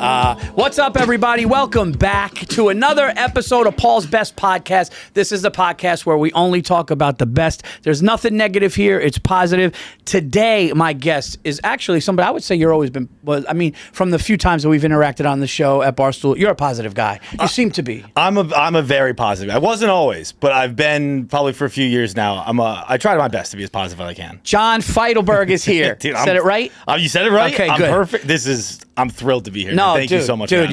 What's up, everybody? Welcome back to another episode of Paul's Best Podcast. This is the podcast where we only talk about the best. There's nothing negative here. It's positive. Today, my guest is actually somebody I would say you're always been, from the few times that we've interacted on the show at Barstool, you're a positive guy. You seem to be. I'm a very positive. I wasn't always, but I've been probably for a few years now. I try my best to be as positive as I can. John Feitelberg is here. Dude, said it right? You said it right? Okay, I'm good. Perfect. I'm thrilled to be here. No, Thank you so much. Dude,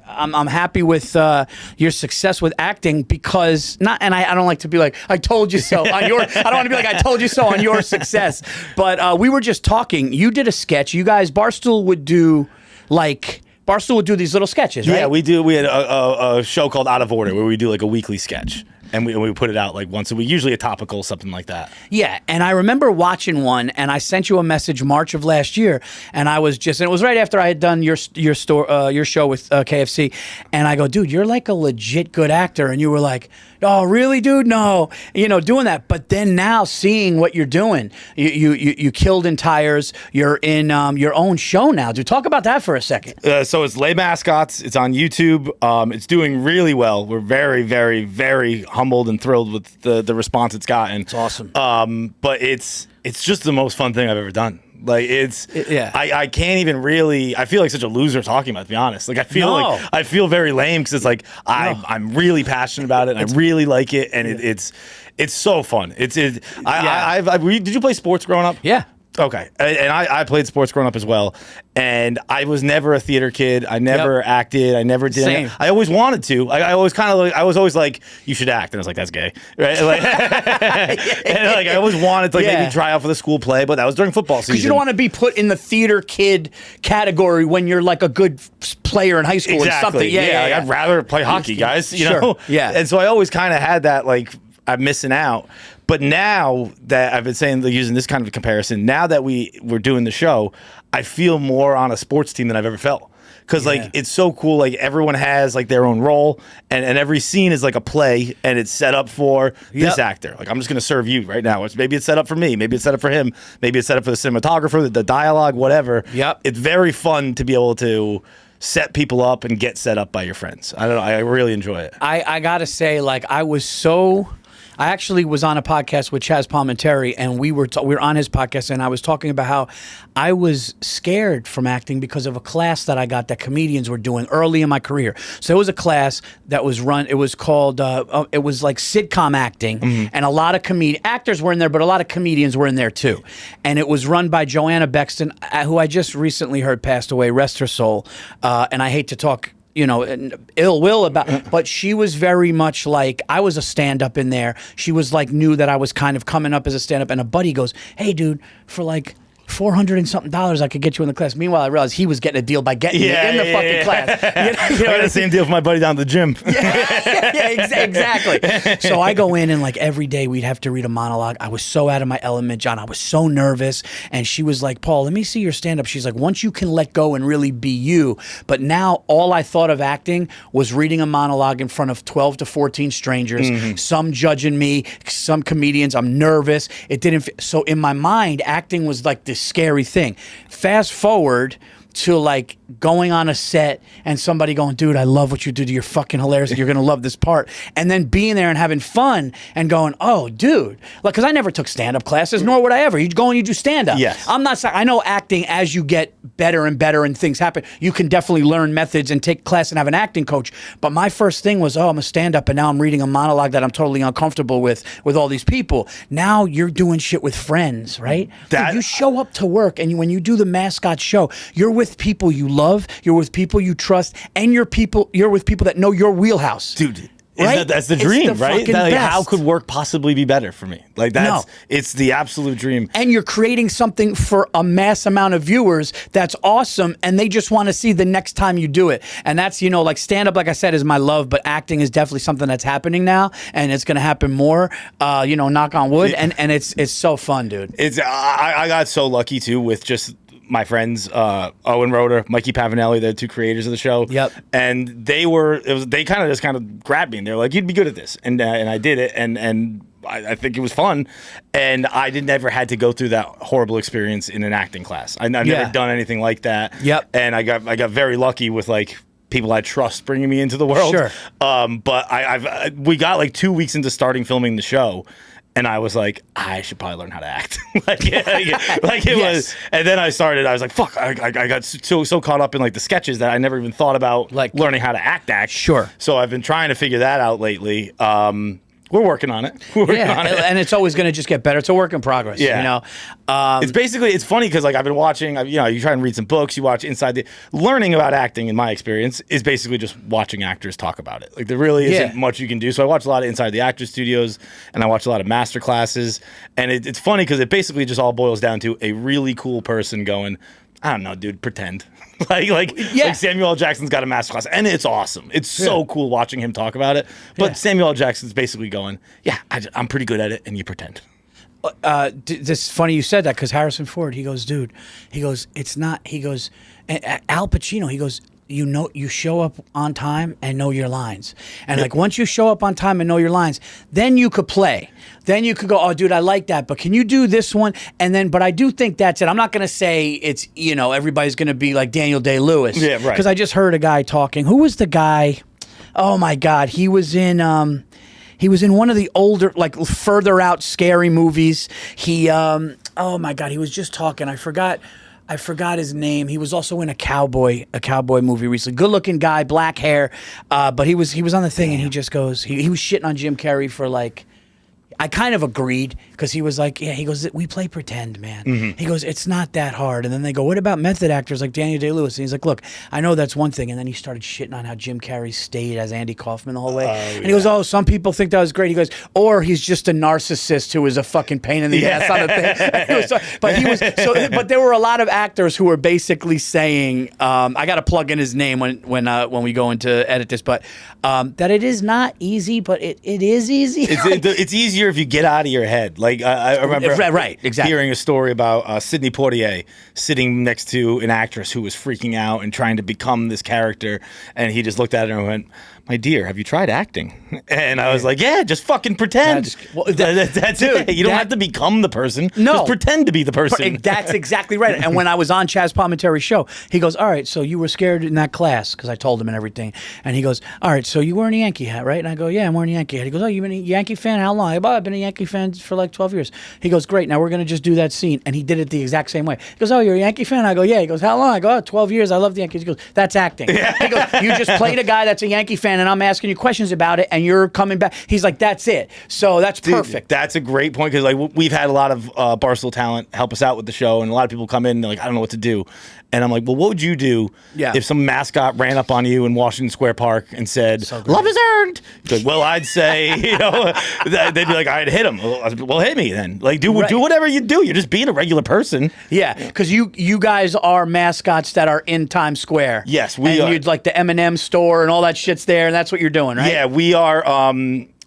I'm happy with your success with acting because I don't like to be like, I told you so on your, I don't want to be like, I told you so on your success. But we were just talking. You did a sketch. You guys, Barstool would do these little sketches, right? Yeah, we do. We had a show called Out of Order where we do like a weekly sketch. And we put it out like once a week, usually a topical, something like that. Yeah, and I remember watching one, and I sent you a message March of last year, and and it was right after I had done your show with KFC, and I go, dude, you're like a legit good actor, and you were like, oh, really, dude? No, doing that. But then now seeing what you're doing, you killed in Tires. You're in your own show now. Dude, talk about that for a second. So it's Les Macots. It's on YouTube. It's doing really well. We're very, very, very humbled and thrilled with the response it's gotten. It's awesome. But it's just the most fun thing I've ever done. Like I can't even really. I feel like such a loser talking about it, to be honest. Like I feel very lame because it's like I'm really passionate about it. And I really like it, and it's so fun. Did you play sports growing up? Yeah. Okay, and I played sports growing up as well, and I was never a theater kid. I never acted. I never did. Same. I always wanted to. I was always like, you should act, and I was like, that's gay, right? Like, and like I always wanted to maybe try out for the school play, but that was during football season. Because you don't want to be put in the theater kid category when you're like a good player in high school or something. Yeah. I'd rather play hockey, guys. You know. Yeah. And so I always kind of had that like I'm missing out. But now that I've been saying, using this kind of comparison, now that we're doing the show, I feel more on a sports team than I've ever felt. Because it's so cool. Like everyone has like their own role, and every scene is like a play, and it's set up for this actor. Like I'm just gonna serve you right now. Maybe it's set up for me. Maybe it's set up for him. Maybe it's set up for the cinematographer, the dialogue, whatever. Yep. It's very fun to be able to set people up and get set up by your friends. I don't know. I really enjoy it. I gotta say, like I actually was on a podcast with Chaz Palminteri, and we were on his podcast, and I was talking about how I was scared from acting because of a class that I got that comedians were doing early in my career. So it was a class that was run. It was called. It was like sitcom acting, and a lot of actors were in there, but a lot of comedians were in there too. And it was run by Joanna Bexton, who I just recently heard passed away. Rest her soul. And I hate to talk ill will about, but she was very much like, I was a stand-up in there. She was like, knew that I was kind of coming up as a stand-up, and a buddy goes, hey dude, for like $400 and something I could get you in the class. Meanwhile, I realized he was getting a deal by getting me in the fucking class. You know, I had the same deal for my buddy down at the gym. Exactly. So I go in, and like every day we'd have to read a monologue. I was so out of my element, John. I was so nervous. And she was like, Paul, let me see your stand-up. She's like, once you can let go and really be you. But now all I thought of acting was reading a monologue in front of 12 to 14 strangers, some judging me, some comedians. I'm nervous. It didn't. So in my mind, acting was like this scary thing. Fast forward to like going on a set and somebody going, dude, I love what you do. You're fucking hilarious. You're going to love this part. And then being there and having fun and going, oh, dude. Like, because I never took stand-up classes, nor would I ever. You go and you do stand-up. Yes. I'm not saying, I know acting, as you get better and better and things happen, you can definitely learn methods and take class and have an acting coach. But my first thing was, I'm a stand-up, and now I'm reading a monologue that I'm totally uncomfortable with all these people. Now you're doing shit with friends, right? Dude, you show up to work, and when you do the mascot show, you're with people you love, you're with people you trust, and you're with people that know your wheelhouse. Dude, right? That's the dream, right? Like, how could work possibly be better for me? Like it's the absolute dream. And you're creating something for a mass amount of viewers that's awesome, and they just want to see the next time you do it. And that's, like stand-up, like I said, is my love, but acting is definitely something that's happening now, and it's going to happen more, knock on wood, and it's so fun, dude. I got so lucky, too, with just my friends, Owen Roeder, Mikey Pavanelli, the two creators of the show. Yep. And they kind of just grabbed me, and they're like, you'd be good at this. And I did it. And I think it was fun, and I never had to go through that horrible experience in an acting class. I've never done anything like that. Yep. And I got very lucky with like people I trust bringing me into the world. Sure. But we got like 2 weeks into starting filming the show, and I was like, I should probably learn how to act. like it was. And then I was like, fuck, I got so caught up in like the sketches that I never even thought about like learning how to act. Sure. So I've been trying to figure that out lately. We're working on it. And it's always going to just get better. It's a work in progress. Yeah. You know, it's funny because like I've been watching. You try and read some books. You watch learning about acting. In my experience, is basically just watching actors talk about it. Like there really isn't much you can do. So I watch a lot of Inside the Actors Studios, and I watch a lot of master classes. And it's funny because it basically just all boils down to a really cool person going, I don't know, dude, pretend. like Samuel L. Jackson's got a masterclass, and it's awesome. It's so cool watching him talk about it. But Samuel L. Jackson's basically going, I'm pretty good at it, and you pretend. This funny you said that because Harrison Ford, he goes, dude, it's not, Al Pacino, he goes, you show up on time and know your lines. And like once you show up on time and know your lines, then you could play. Then you could go, oh, dude, I like that, but can you do this one? And then, but I do think that's it. I'm not going to say it's, everybody's going to be like Daniel Day-Lewis. Yeah, right. Because I just heard a guy talking. Who was the guy? Oh, my God. He was in one of the older, like further out scary movies. Oh, my God. He was just talking. I forgot his name. He was also in a cowboy movie recently. Good looking guy, black hair. But he was on the thing, and he just goes, he was shitting on Jim Carrey for like, I kind of agreed because he was like, he goes, we play pretend, man. Mm-hmm. He goes, it's not that hard. And then they go, what about method actors like Daniel Day-Lewis? And he's like, look, I know that's one thing. And then he started shitting on how Jim Carrey stayed as Andy Kaufman the whole way. And he goes, oh, some people think that was great. He goes, or he's just a narcissist who is a fucking pain in the ass on the thing. But there were a lot of actors who were basically saying, I got to plug in his name when we go into edit this, but that it is not easy, but it is easy. It's easier if you get out of your head. Like I remember hearing a story about Sidney Poitier sitting next to an actress who was freaking out and trying to become this character, and he just looked at her and went, my dear, have you tried acting? And I was like, yeah, just fucking pretend. That's it. You don't have to become the person. No. Just pretend to be the person. That's exactly right. And when I was on Chaz Palminteri's show, he goes, all right, so you were scared in that class, because I told him and everything. And he goes, all right, so you wearing a Yankee hat, right? And I go, yeah, I'm wearing a Yankee hat. He goes, oh, you been a Yankee fan? How long? I go, I've been a Yankee fan for like 12 years. He goes, great, now we're going to just do that scene. And he did it the exact same way. He goes, oh, you're a Yankee fan? I go, yeah. He goes, how long? I go, oh, 12 years. I love the Yankees. He goes, that's acting. Yeah. He goes, you just played a guy that's a Yankee fan, and I'm asking you questions about it, and you're coming back. He's like, that's it. So that's perfect. That's a great point, because like we've had a lot of Barstool talent help us out with the show, and a lot of people come in and they're like, I don't know what to do. And I'm like, well, what would you do if some mascot ran up on you in Washington Square Park and said, love is earned? Like, well, I'd say, they'd be like, I'd hit him. Well, hit me then. Like, do whatever you do. You're just being a regular person. Yeah, because you guys are mascots that are in Times Square. Yes, we are. You'd like the M&M store and all that shit's there, and that's what you're doing, right? Yeah, we are.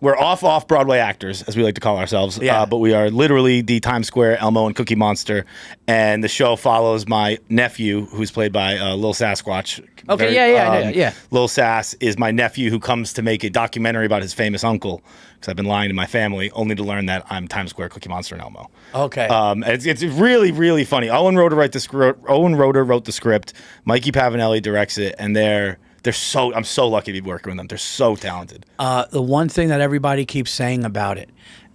We're off-Broadway actors, as we like to call ourselves. Yeah. But we are literally the Times Square Elmo and Cookie Monster. And the show follows my nephew, who's played by Lil Sasquatch. Okay, yeah. Lil Sass is my nephew who comes to make a documentary about his famous uncle. Because I've been lying to my family, only to learn that I'm Times Square Cookie Monster and Elmo. Okay. It's really, really funny. Owen Roeder wrote the script. Mikey Pavanelli directs it, and I'm so lucky to be working with them. They're so talented. The one thing that everybody keeps saying about it,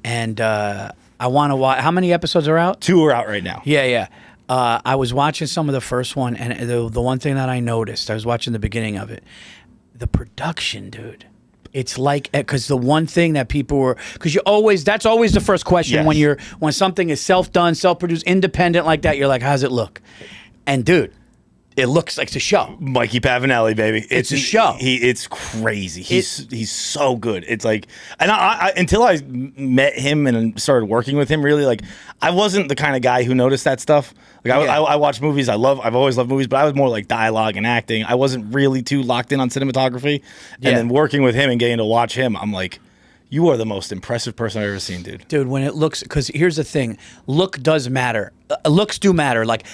and I want to watch. How many episodes are out? 2 are out right now. Yeah. I was watching some of the first one, and the one thing that I noticed, I was watching the beginning of it, the production, dude. It's like, because the one thing that people were, because that's always the first question when something is self-done, self-produced, independent like that. You're like, how's it look? And dude, it looks like it's a show. Mikey Pavanelli, baby. It's a show. It's crazy. He's so good. It's like, and I until I met him and started working with him, really, like, I wasn't the kind of guy who noticed that stuff. Like, I watch movies. I've always loved movies, but I was more like dialogue and acting. I wasn't really too locked in on cinematography. And then working with him and getting to watch him, I'm like, you are the most impressive person I've ever seen, dude. Dude, when it looks, because here's the thing, look does matter. Looks do matter, like,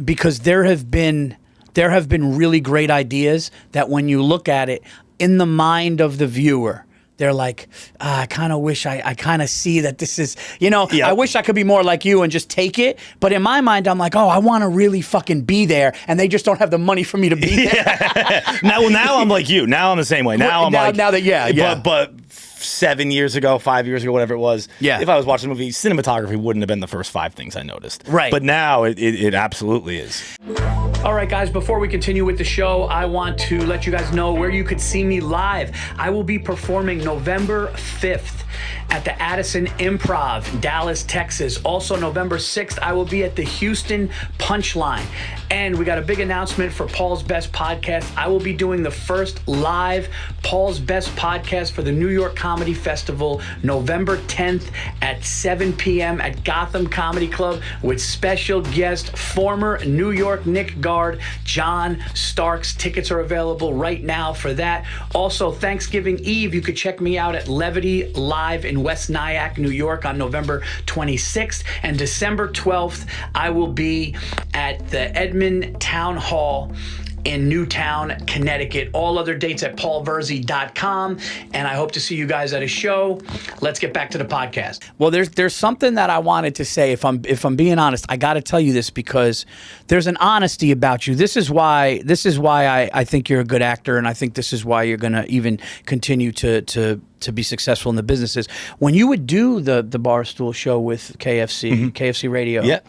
because there have been really great ideas that when you look at it, in the mind of the viewer, they're like, I kind of wish I kind of see that this is, you know, Yep. I wish I could be more like you and just take it. But in my mind, I'm like, oh, I want to really fucking be there. And they just don't have the money for me to be there. Now I'm like you. Now I'm the same way. Now I'm like, now that, yeah. But 7 years ago, 5 years ago, whatever it was, Yeah. if I was watching a movie, cinematography wouldn't have been the first 5 things I noticed. Right. But now it absolutely is. All right, guys, before we continue with the show, I want to let you guys know where you could see me live. I will be performing November 5th at the Addison Improv, Dallas, Texas. Also, November 6th, I will be at the Houston Punchline. And we got a big announcement for Paul's Best Podcast. I will be doing the first live Paul's Best Podcast for the New York Comedy Festival, November 10th at 7 p.m. at Gotham Comedy Club with special guest, former New York Knick guard, John Starks. Tickets are available right now for that. Also, Thanksgiving Eve, you could check me out at Levity Live in West Nyack, New York on November 26th. And December 12th, I will be at the Edmond Town Hall in Newtown, Connecticut. All other dates at paulvirzi.com, and I hope to see you guys at a show. Let's get back to the podcast. Well, there's something that I wanted to say. If I'm being honest, I got to tell you this because there's an honesty about you. This is why I think you're a good actor, and I think this is why you're going to even continue to be successful in the businesses. When you would do the Barstool show with KFC Radio, Yeah.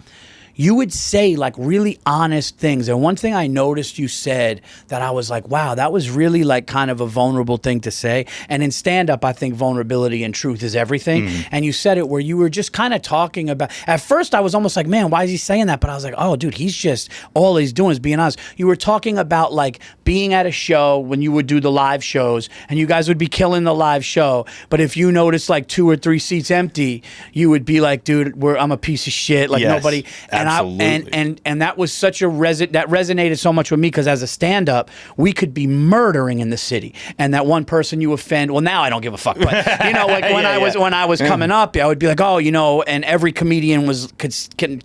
you would say like really honest things. And one thing I noticed you said that I was like, wow, that was really like kind of a vulnerable thing to say. And in stand-up, I think vulnerability and truth is everything. And you said it where you were just kind of talking about, at first I was almost like, man, why is he saying that? But I was like, oh, dude, he's just, all he's doing is being honest. You were talking about like being at a show when you would do the live shows and you guys would be killing the live show. But if you noticed like 2 or 3 seats empty, you would be like, dude, I'm a piece of shit. Like Yes, nobody. absolutely. And that was such a that resonated so much with me because as a stand-up, we could be murdering in the city, and that one person you offend. Well, now I don't give a fuck, but you know, like when I was coming up, I would be like, oh, you know, and every comedian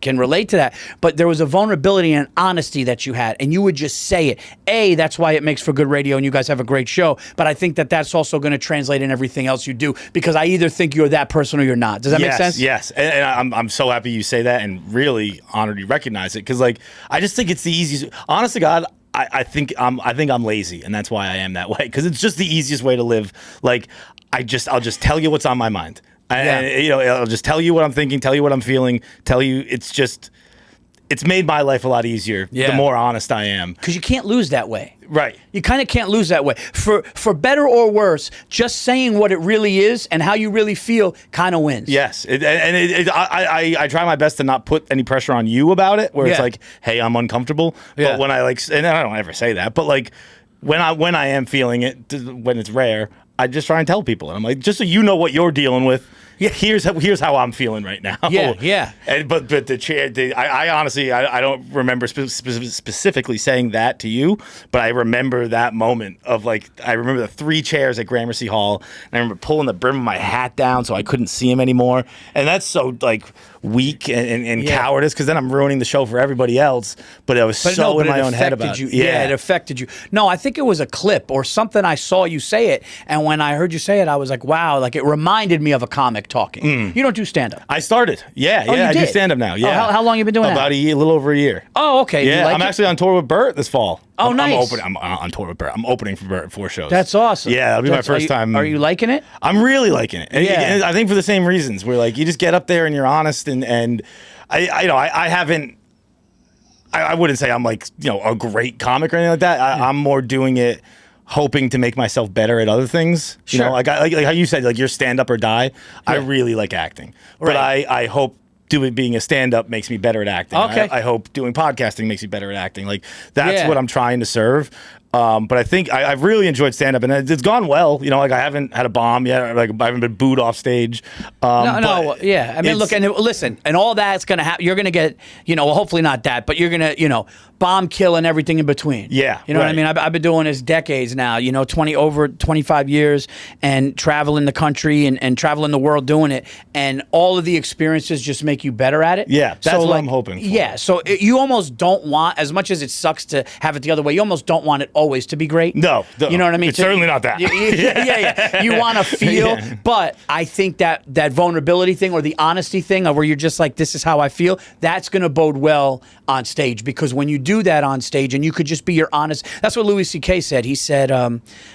can relate to that. But there was a vulnerability and honesty that you had, and you would just say it. That's why it makes for good radio, and you guys have a great show. But I think that that's also going to translate in everything else you do because I either think you're that person or you're not. Does that make sense? Yes, and I'm so happy you say that, and really honored you recognize it because like I just think it's the easiest. Honest to God, I think I'm lazy, and that's why I am that way because it's just the easiest way to live. Like I'll just tell you what's on my mind. And, you know, I'll just tell you what I'm thinking, tell you what I'm feeling, tell you. It's made my life a lot easier the more honest I am. Because you can't lose that way. Right. You kind of can't lose that way. For better or worse, just saying what it really is and how you really feel kind of wins. Yes. I try my best to not put any pressure on you about it, where it's like, hey, I'm uncomfortable. But when I and I don't ever say that, but like when I am feeling it, when it's rare, I just try and tell people. And I'm like, just so you know what you're dealing with. Yeah, here's how I'm feeling right now. Yeah. But the chair, I honestly don't remember specifically saying that to you, but I remember that moment of like I remember the 3 chairs at Gramercy Hall, and I remember pulling the brim of my hat down so I couldn't see him anymore, and that's so like weak and cowardice because then I'm ruining the show for everybody else. But I was so in my own head about it. Yeah, it affected you. No, I think it was a clip or something. I saw you say it, and when I heard you say it, I was like, wow, like it reminded me of a comic talking. You don't do stand-up. I started. I do stand-up now. Yeah. How long you been doing that? About a little over a year. Oh, okay. Yeah, I'm actually on tour with Bert this fall. Oh, nice. I'm on tour with Bert. I'm opening for Bert 4 shows. That's awesome. Yeah, that'll be my first time. Are you liking it? I'm really liking it. And I think for the same reasons. Where like you just get up there and you're honest and I haven't. I wouldn't say I'm like a great comic or anything like that. I'm more doing it hoping to make myself better at other things. You know, like how you said, like you're stand up or die. I really like acting, but I hope being a stand-up makes me better at acting. Okay. I hope doing podcasting makes me better at acting. Like that's what I'm trying to serve. But I think I've really enjoyed stand-up, and it's gone well. You know, like I haven't had a bomb yet. Like I haven't been booed off stage. Yeah. I mean, look, and listen, and all that's going to happen. You're going to get, hopefully not that, but you're going to, bomb, kill, and everything in between. Yeah. You know what I mean? I've been doing this decades now, over 25 years and traveling the country and traveling the world doing it. And all of the experiences just make you better at it. Yeah. That's what I'm hoping for. Yeah. So you almost don't want, as much as it sucks to have it the other way, you almost don't want it always to be great. No, you know what I mean. It's certainly not that. Yeah. You want to feel, but I think that vulnerability thing or the honesty thing, where you're just like, this is how I feel. That's going to bode well on stage, because when you do that on stage and you could just be your honest. That's what Louis C.K. said. He said,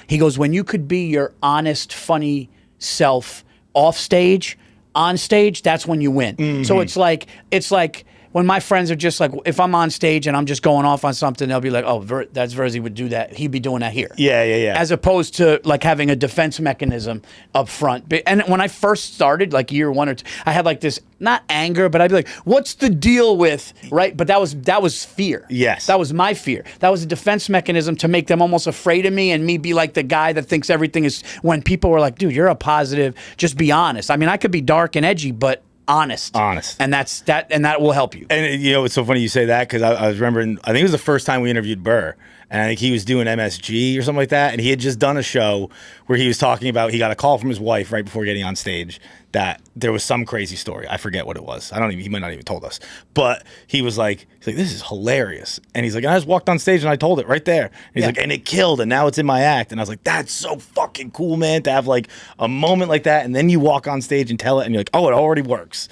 he goes, when you could be your honest, funny self off stage, on stage, that's when you win. Mm-hmm. So it's like when my friends are just like, if I'm on stage and I'm just going off on something, they'll be like, oh, that's Virzi would do that. He'd be doing that here. Yeah. As opposed to like having a defense mechanism up front. And when I first started, like year 1 or 2, I had like this, not anger, but I'd be like, what's the deal with, right? But that was fear. Yes. That was my fear. That was a defense mechanism to make them almost afraid of me and me be like the guy that thinks everything is, when people were like, dude, you're a positive, just be honest. I mean, I could be dark and edgy, but honest, and that will help you. And you know, it's so funny you say that, because I was remembering, I think it was the first time we interviewed Burr, and I think he was doing MSG or something like that, and he had just done a show where he was talking about, he got a call from his wife right before getting on stage that there was some crazy story. I forget what it was. He might not even told us, but he's like, this is hilarious. And he's like, I just walked on stage and I told it right there. And he's like, and it killed, and now it's in my act. And I was like, that's so fucking cool, man, to have like a moment like that, and then you walk on stage and tell it, and you're like, oh, it already works,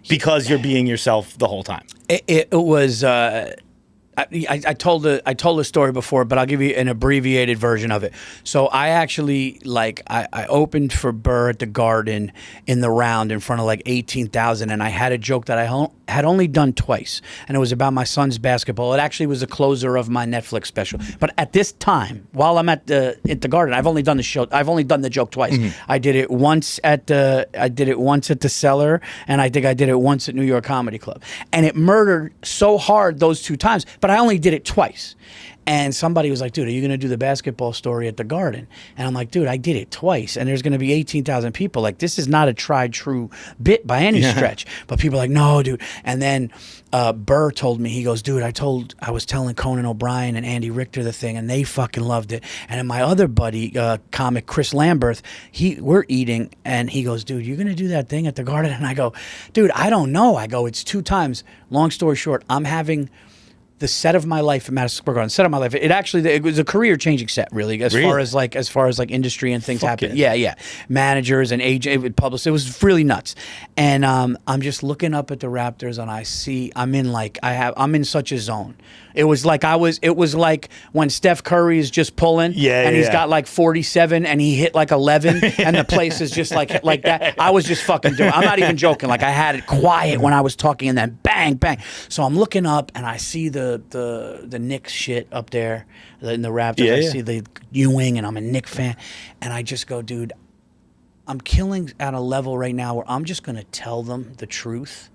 because you're being yourself the whole time. It was. I told a story before, but I'll give you an abbreviated version of it. So I actually, I opened for Burr at the Garden in the round in front of like 18,000, and I had a joke that I had only done twice, and it was about my son's basketball. It actually was the closer of my Netflix special. But at this time, while I'm at the Garden, I've only done the show. I've only done the joke twice. Mm-hmm. I did it once at the Cellar, and I think I did it once at New York Comedy Club, and it murdered so hard those 2 times. But I only did it twice. And somebody was like, dude, are you going to do the basketball story at the Garden? And I'm like, dude, I did it twice, and there's going to be 18,000 people. Like, this is not a tried true bit by any stretch. But people are like, no, dude. And then Burr told me, he goes, dude, I was telling Conan O'Brien and Andy Richter the thing, and they fucking loved it. And then my other buddy, comic Chris Lamberth, we're eating, and he goes, dude, you're going to do that thing at the Garden? And I go, dude, I don't know. I go, it's 2 times. Long story short, I'm having the set of my life at Madison Square Garden. Set of my life. It was a career-changing set, really, as far as industry and things happen. Yeah. Managers and agent, publicists. It was really nuts. And I'm just looking up at the Raptors, and I see I'm in such a zone. It was like when Steph Curry is just pulling, and he's got like 47, and he hit like 11, and the place is just like that. I was just fucking doing. I'm not even joking. Like, I had it quiet when I was talking, and then bang, bang. So I'm looking up, and I see the Knicks shit up there in the Raptors. I see the Ewing, and I'm a Knicks fan, and I just go, dude, I'm killing at a level right now where I'm just gonna tell them the truth.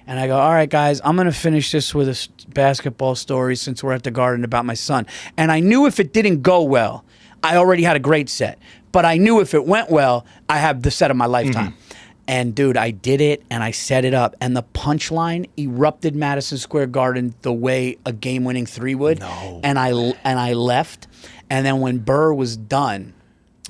And I go, all right, guys, I'm going to finish this with a basketball story since we're at the Garden about my son. And I knew if it didn't go well, I already had a great set. But I knew if it went well, I have the set of my lifetime. Mm-hmm. And, dude, I did it, and I set it up. And the punchline erupted Madison Square Garden the way a game-winning 3 would. No. And I left. And then when Burr was done,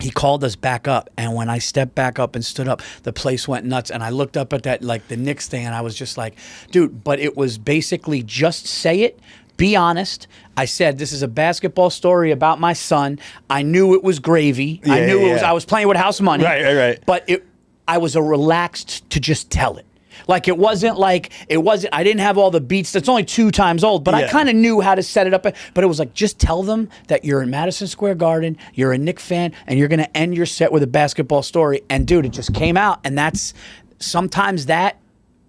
he called us back up, and when I stepped back up and stood up, the place went nuts. And I looked up at that, like the Knicks thing, and I was just like, dude, but it was basically just say it, be honest. I said, this is a basketball story about my son. I knew it was gravy. I knew it was, I was playing with house money. Right. But I was relaxed to just tell it. Like, it wasn't, I didn't have all the beats. That's only 2 times old, but I kind of knew how to set it up. But it was like, just tell them that you're in Madison Square Garden, you're a Knicks fan, and you're going to end your set with a basketball story. And, dude, it just came out. And sometimes that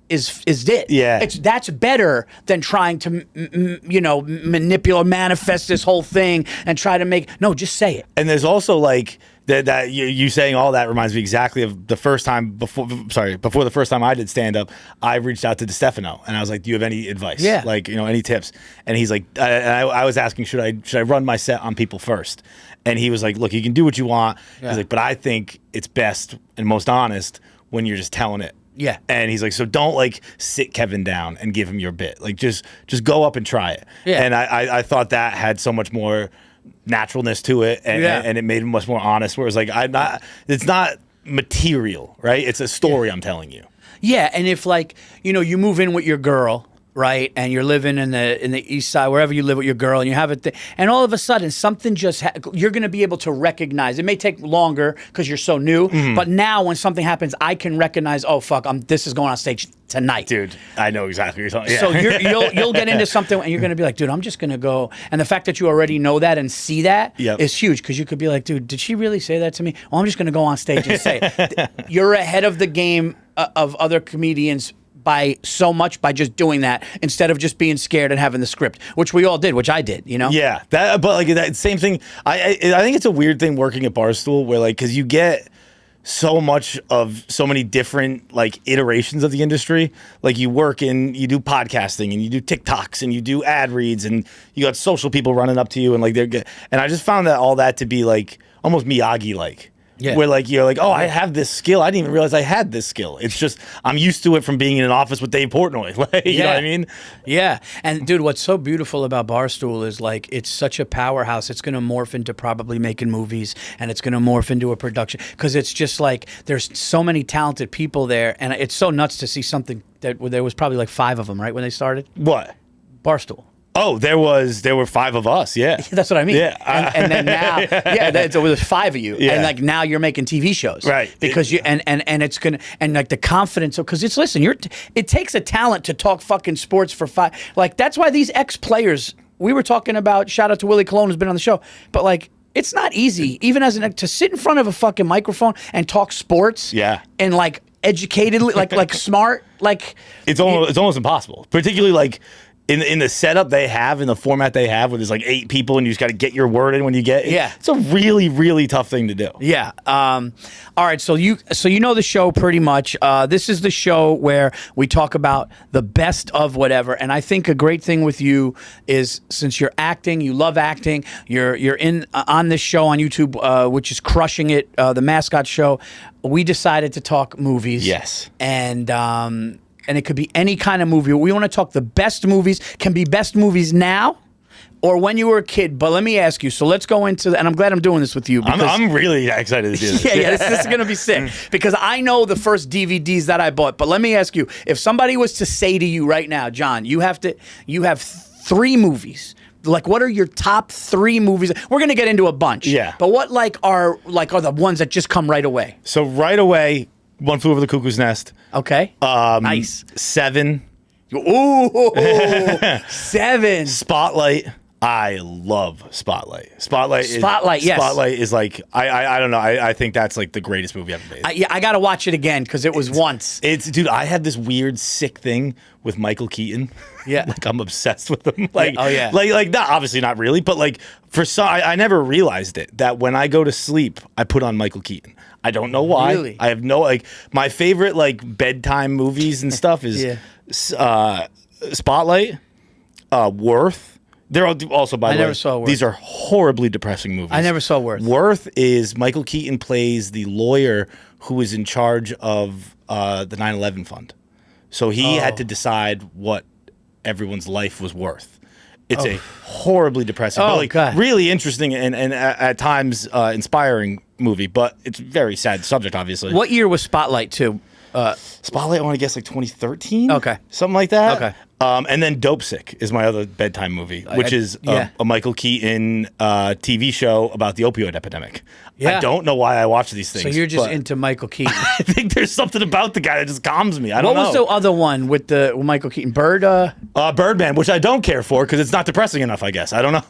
is it. Yeah. That's better than trying to, manipulate, manifest this whole thing and try to just say it. And there's also, like, that you saying all that reminds me exactly of the first time before the first time I did stand up. I reached out to DeStefano, and I was like, "Do you have any advice? Yeah, like, any tips?" And he's like, I was asking, should I run my set on people first? And he was like, "Look, you can do what you want." Yeah. He's like, "But I think it's best and most honest when you're just telling it." Yeah. And he's like, so don't like sit Kevin down and give him your bit. Like, just go up and try it. Yeah. And I thought that had so much more naturalness to it, and it made him much more honest. Whereas, like, it's not material, right? It's a story I'm telling you. Yeah, and if, like, you move in with your girl, right? And you're living in the East Side, wherever you live with your girl, and you have it, and all of a sudden something just you're going to be able to recognize. It may take longer because you're so new, but now when something happens, I can recognize. Oh fuck, this is going on stage tonight, dude. I know exactly what you're talking. So you'll get into something, and you're going to be like, dude, I'm just going to go. And the fact that you already know that and see that is huge, because you could be like, dude, did she really say that to me? Well, I'm just going to go on stage and say it. You're ahead of the game of other comedians by so much by just doing that instead of just being scared and having the script, which we all did, which I did, you know? Yeah, but like that same thing. I think it's a weird thing working at Barstool where like, because you get so much of so many different like iterations of the industry. Like you do podcasting and you do TikToks and you do ad reads and you got social people running up to you and like and I just found that all that to be like almost Miyagi like. Yeah. Where like you're like, oh, I have this skill. I didn't even realize I had this skill. It's just I'm used to it from being in an office with Dave Portnoy. Like, you know what I mean? Yeah. And dude, what's so beautiful about Barstool is like it's such a powerhouse. It's going to morph into probably making movies, and it's going to morph into a production, because it's just like there's so many talented people there, and it's so nuts to see something that there was probably like 5 of them, right, when they started. What? Barstool. Oh, there were 5 of us, yeah. That's what I mean. Yeah. And then now, so there's 5 of you. Yeah. And like now you're making TV shows. Right. Because and it's gonna, and like the confidence, because it's, listen, it takes a talent to talk fucking sports for 5. Like that's why these ex-players, we were talking about, shout out to Willie Colon who's been on the show, but like, it's not easy, even as to sit in front of a fucking microphone and talk sports. Yeah. And like educatedly, like smart, like. It's almost impossible, particularly like, in the setup they have, in the format they have, where there's like 8 people and you just got to get your word in when you get it. Yeah. It's a really, really tough thing to do. Yeah. All right. So you know the show pretty much. This is the show where we talk about the best of whatever. And I think a great thing with you is, since you're acting, you love acting. You're in on this show on YouTube, which is crushing it. The Macots show. We decided to talk movies. Yes. And it could be any kind of movie. We want to talk the best movies. Can be best movies now or when you were a kid. But let me ask you. So let's go into, and I'm glad I'm doing this with you. Because, I'm really excited to do this. This is going to be sick. Because I know the first DVDs that I bought. But let me ask you, if somebody was to say to you right now, John, you have 3 movies. Like, what are your top 3 movies? We're going to get into a bunch. Yeah. But what are the ones that just come right away? So right away, One Flew Over the Cuckoo's Nest. Okay. Nice. 7. Ooh, 7. Spotlight. I love Spotlight. Spotlight, yes. Spotlight is like, I don't know. I think that's like the greatest movie ever made. I got to watch it again because it was once. Dude, I have this weird, sick thing with Michael Keaton. Yeah. Like I'm obsessed with him. Like, oh yeah. Like not, obviously not really, but like for some, I never realized it, that when I go to sleep, I put on Michael Keaton. I don't know why. Really? I have no, like, my favorite like bedtime movies and stuff is Spotlight, Worth. They're also, by the way, never saw Worth. These are horribly depressing movies. I never saw Worth. Worth is Michael Keaton plays the lawyer who is in charge of the 9/11 fund. So he had to decide what everyone's life was worth. It's a horribly depressing, but like really interesting and at times inspiring movie, but it's a very sad subject, obviously. What year was Spotlight too? Spotlight, I want to guess like 2013? Okay. Something like that. Okay. And then Dope Sick is my other bedtime movie, which is a Michael Keaton TV show about the opioid epidemic. Yeah. I don't know why I watch these things. So you're just into Michael Keaton. I think there's something about the guy that just calms me. I don't know. What was the other one with Michael Keaton? Birdman, which I don't care for because it's not depressing enough, I guess. I don't know.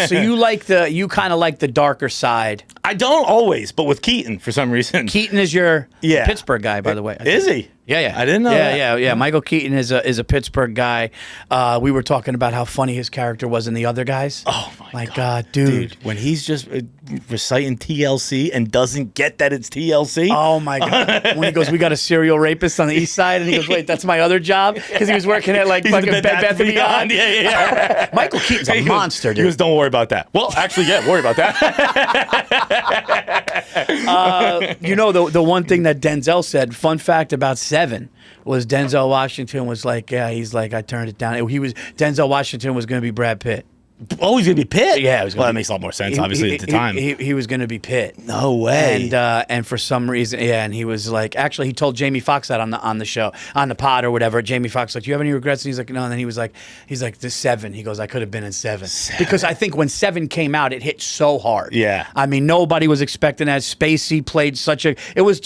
So you kind of like the darker side. I don't always, but with Keaton for some reason. Keaton is your Pittsburgh guy, by the way. Is he? Yeah. I didn't know that. Yeah. Michael Keaton is a Pittsburgh guy. We were talking about how funny his character was in The Other Guys. Oh my God, dude. When he's just reciting TLC and doesn't get that it's TLC. Oh my God. When he goes, we got a serial rapist on the east side, and he goes, wait, that's my other job? Because he was working at like fucking Bed Bath & Beyond. Yeah. Michael Keaton's a monster, dude. He goes, don't worry about that. Well, actually, yeah, worry about that. The one thing that Denzel said, fun fact about 7, was Denzel Washington was like, he's like, I turned it down. Denzel Washington was going to be Brad Pitt. Oh, he's gonna be Pitt. Yeah, it was well, that makes a lot more sense, obviously, at the time. He was going to be Pitt. No way. And for some reason, and he was like, actually, he told Jamie Foxx that on the show, on the pod or whatever. Jamie Foxx like, "Do you have any regrets?" And he's like, "No." And then he's like, "The 7." He goes, "I could have been in 7 because I think when 7 came out, it hit so hard. Yeah. I mean, nobody was expecting that. Spacey played such a. It was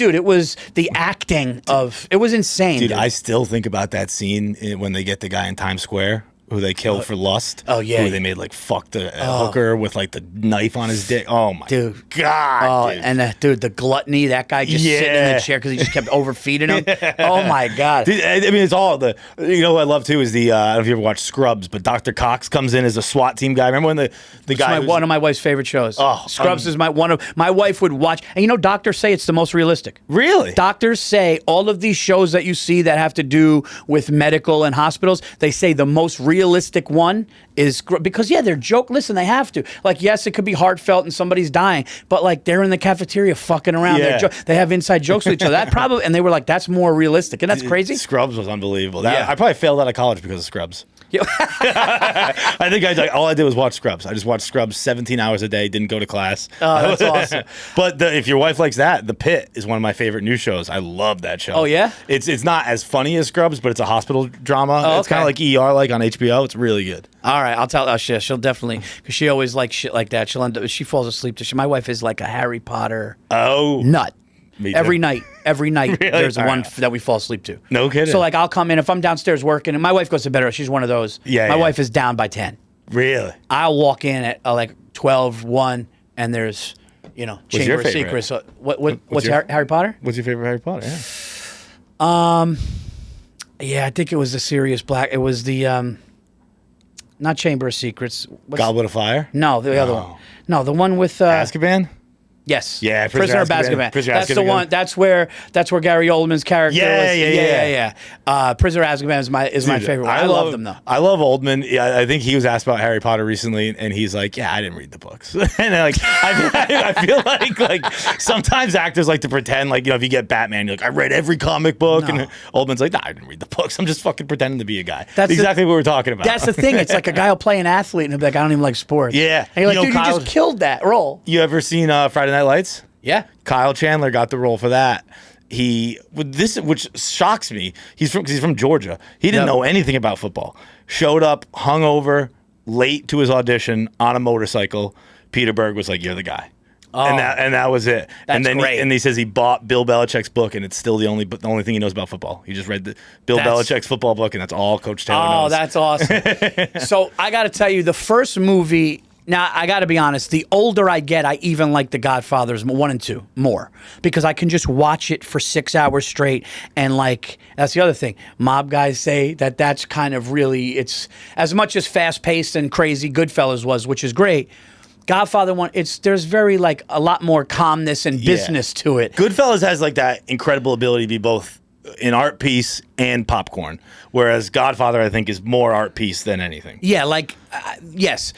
the acting of. It was insane. Dude, I still think about that scene when they get the guy in Times Square who they killed for lust. Oh, yeah. Who they made like fuck the hooker with like the knife on his dick. Oh my Dude. God. Oh, dude. and the gluttony, that guy just sitting in the chair because he just kept overfeeding him. Oh my God. Dude, I mean, it's all the. You know what I love too is the. I don't know if you ever watched Scrubs, but Dr. Cox comes in as a SWAT team guy. Remember when the guy? One of my wife's favorite shows. Oh, Scrubs is my wife would watch. And you know, doctors say it's the most realistic. Really? Doctors say all of these shows that you see that have to do with medical and hospitals, they say the most realistic one is because they're joke. Listen, they have to. Like, yes, it could be heartfelt and somebody's dying, but like they're in the cafeteria fucking around. Yeah. They have inside jokes with each other. That probably, and they were like, that's more realistic, and that's crazy. Scrubs was unbelievable. Yeah. I probably failed out of college because of Scrubs. I think all I did was watch Scrubs. I just watched Scrubs 17 hours a day, didn't go to class. Oh, that's awesome. But if your wife likes that, The Pit is one of my favorite news shows. I love that show. Oh, yeah? It's not as funny as Scrubs, but it's a hospital drama. Oh, it's kind of like ER, like on HBO. It's really good. All right, I'll tell her. She'll definitely, because she always likes shit like that. She falls asleep to shit. My wife is like a Harry Potter nut. Me too. Every night, Really? there's All one right. that we fall asleep to. No kidding. So like, I'll come in if I'm downstairs working, and my wife goes to bed. She's one of those. My wife is down by 10. Really? I'll walk in at like 12, 1, and there's Chamber your of favorite? Secrets. So what's Harry Potter? What's your favorite Harry Potter? Yeah. Yeah, I think it was the Sirius Black. It was the not Chamber of Secrets. Goblet of Fire? No, the other one. No, the one with Azkaban? Yes. Yeah, Prisoner of Azkaban. Prisoner of That's Azkaban. the one. That's where Gary Oldman's character was. Yeah. Prisoner of Azkaban is my favorite one. I love them though. I love Oldman. Yeah, I think he was asked about Harry Potter recently, and he's like, "Yeah, I didn't read the books." And I feel like sometimes actors like to pretend like if you get Batman, you're like, "I read every comic book," No. and Oldman's like, "Nah, I didn't read the books. I'm just fucking pretending to be a guy." That's exactly what we're talking about. That's the thing. It's like a guy will play an athlete and he'll be like, "I don't even like sports." Yeah. And you're like, "Dude, Kyle, you just killed that role." You ever seen Friday Night Lights? Yeah. Kyle Chandler got the role for that. Which shocks me. He's from Georgia. He didn't know anything about football. Showed up hungover, late to his audition on a motorcycle. Feitelberg was like, "You're the guy." Oh, and that was it. That's and then great. He says he bought Bill Belichick's book, and it's still the only thing he knows about football. He just read the Bill Belichick's football book, and that's all Coach Taylor knows. Oh, that's awesome. So I got to tell you, the first movie. Now, I got to be honest, the older I get, I even like The Godfathers 1 and 2 more because I can just watch it for 6 hours straight. And like, that's the other thing. Mob guys say that's kind of really, it's as much as fast paced and crazy Goodfellas was, which is great. Godfather 1, there's very like a lot more calmness and business to it. Goodfellas has like that incredible ability to be both an art piece and popcorn, whereas Godfather, I think, is more art piece than anything. Yeah, like, yes.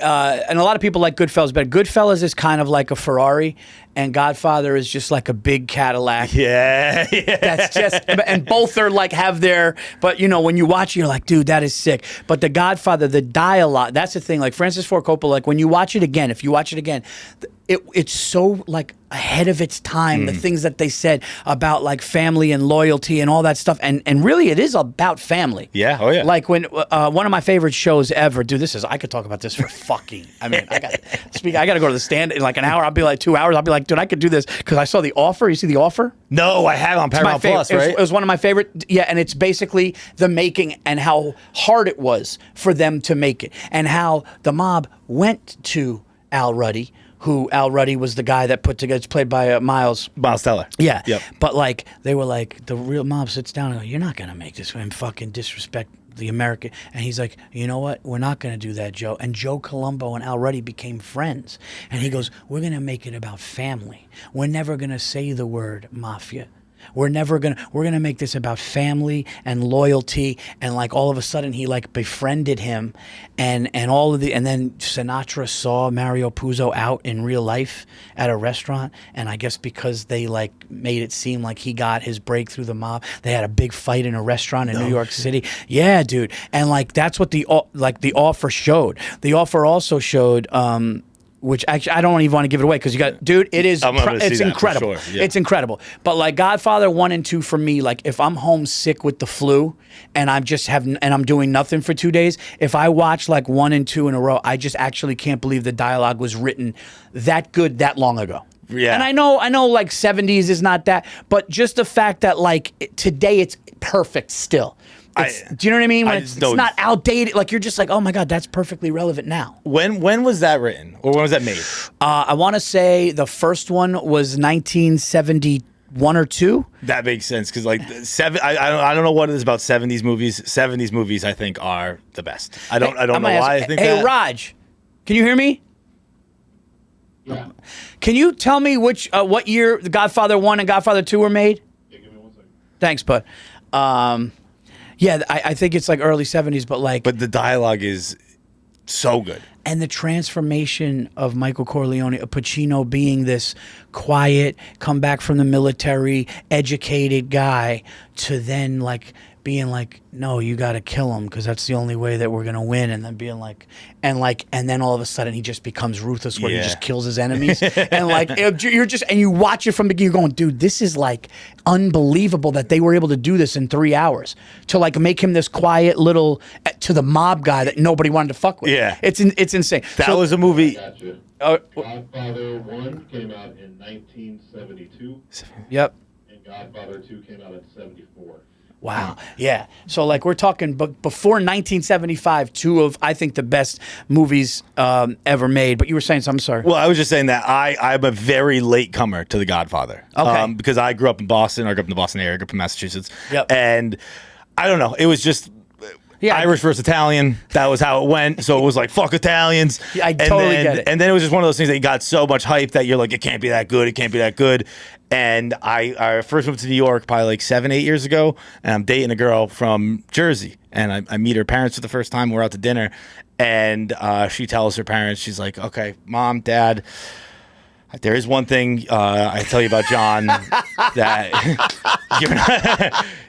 And a lot of people like Goodfellas, but Goodfellas is kind of like a Ferrari, and Godfather is just like a big Cadillac. Yeah. That's just, and both are like have their, but when you watch it, you're like, dude, that is sick. But The Godfather, the dialogue, that's the thing. Like Francis Ford Coppola, like when you watch it again, if you watch it again, it's so like ahead of its time, the things that they said about like family and loyalty and all that stuff. And really it is about family. Yeah. Oh yeah. Like when one of my favorite shows ever, dude, I could talk about this for fucking, I mean, I got to go to the stand in like an hour. I'll be like 2 hours. I'll be like, dude, I could do this because I saw The Offer. You see The Offer? No, I have on Paramount Plus, right? It was one of my favorite. Yeah, and it's basically the making and how hard it was for them to make it, and how the mob went to Al Ruddy, who Al Ruddy was the guy that put together. It's played by Miles Teller. Yeah. Yep. But like they were like, the real mob sits down and goes, "You're not gonna make this and fucking disrespect the American." And he's like, "You know what? We're not gonna do that, Joe." And Joe Colombo and Al Ruddy became friends. And he goes, "We're gonna make it about family. We're never gonna say the word mafia." We're gonna make this about family and loyalty, and like all of a sudden he like befriended him, and then Sinatra saw Mario Puzo out in real life at a restaurant, and I guess because they like made it seem like he got his break through the mob, they had a big fight in a restaurant in New York City. Yeah, dude, and like that's what the offer showed. The offer also showed. Which actually I don't even want to give it away because you got, dude, it's incredible. Sure. Yeah. It's incredible. But like Godfather 1 and 2 for me, like if I'm homesick with the flu and I'm doing nothing for 2 days, if I watch like 1 and 2 in a row, I just actually can't believe the dialogue was written that good that long ago. Yeah. And I know like 70s is not that, but just the fact that like today it's perfect still. Do you know what I mean? When it's not outdated. Like you're just like, oh my God, that's perfectly relevant now. When was that written, or when was that made? I want to say the first one was 1971 or 2. That makes sense because like I don't know what it is about 70s movies. 70s movies I think are the best. I don't know why I think that. Hey Raj, can you hear me? Yeah. Can you tell me what year The Godfather 1 and Godfather 2 were made? Yeah, give me 1 second. Thanks, bud. Yeah, I think it's like early 70s, but like... But the dialogue is so good. And the transformation of Michael Corleone, of Pacino being this quiet, come back from the military, educated guy, to then like being like, no, you got to kill him because that's the only way that we're gonna win. And then being like, and then all of a sudden he just becomes ruthless, where he just kills his enemies. And like you're just, and you watch it from the beginning, you're going, dude, this is like unbelievable that they were able to do this in 3 hours, to like make him this quiet little to the mob guy that nobody wanted to fuck with. Yeah, it's insane. That was a movie. Gotcha. Godfather 1 came out in 1972. Yep. And Godfather 2 came out in 74. Wow. Yeah. So like we're talking, but before 1975, 2 of I think the best movies ever made. But you were saying something. Sorry. Well, I was just saying that I'm a very late comer to The Godfather. Okay. Because I grew up in Boston. I grew up in the Boston area. I grew up in Massachusetts. Yep. And I don't know. It was just Irish versus Italian. That was how it went. So it was like, fuck Italians. Yeah, I totally get it. And then it was just one of those things that got so much hype that you're like, it can't be that good. It can't be that good. And I first moved to New York probably like 7-8 years ago, and I'm dating a girl from Jersey, and I meet her parents for the first time. We're out to dinner, and she tells her parents, she's like, okay, Mom, Dad, there is one thing I tell you about John that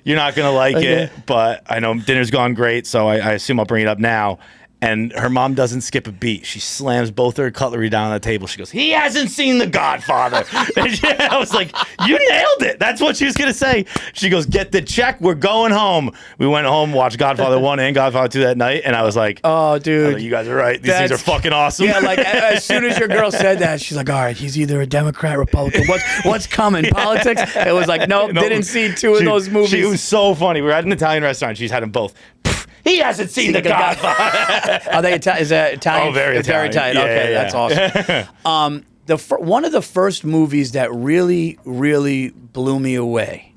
you're not going to like it, but I know dinner's gone great, so I assume I'll bring it up now. And her mom doesn't skip a beat. She slams both her cutlery down on the table. She goes, he hasn't seen The Godfather. And I was like, you nailed it. That's what she was going to say. She goes, get the check. We're going home. We went home, watched Godfather 1 and Godfather 2 that night. And I was like, oh, dude. You guys are right. These things are fucking awesome. Yeah, like as soon as your girl said that, she's like, all right, he's either a Democrat, Republican. What's coming? Politics? It was like, nope, didn't see 2 of those movies. It was so funny. We were at an Italian restaurant. She's had them both. He hasn't seen The Godfather. Are they Italian? Is that Italian? Oh, very Italian. Very Italian. Yeah, Okay, yeah. that's awesome. One of the first movies that really, really blew me away.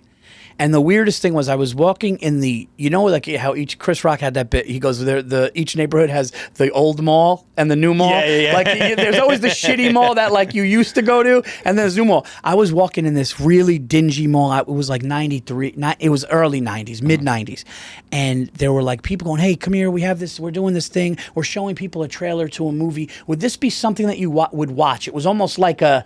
And the weirdest thing was I was walking in the, you know, like how Chris Rock had that bit. He goes, each neighborhood has the old mall and the new mall. Yeah. Like there's always the shitty mall that like you used to go to, and then there's new mall. I was walking in this really dingy mall. It was like 93. It was early 90s, mid 90s, and there were like people going, "Hey, come here. We have this. We're doing this thing. We're showing people a trailer to a movie. Would this be something that you would watch?" It was almost like a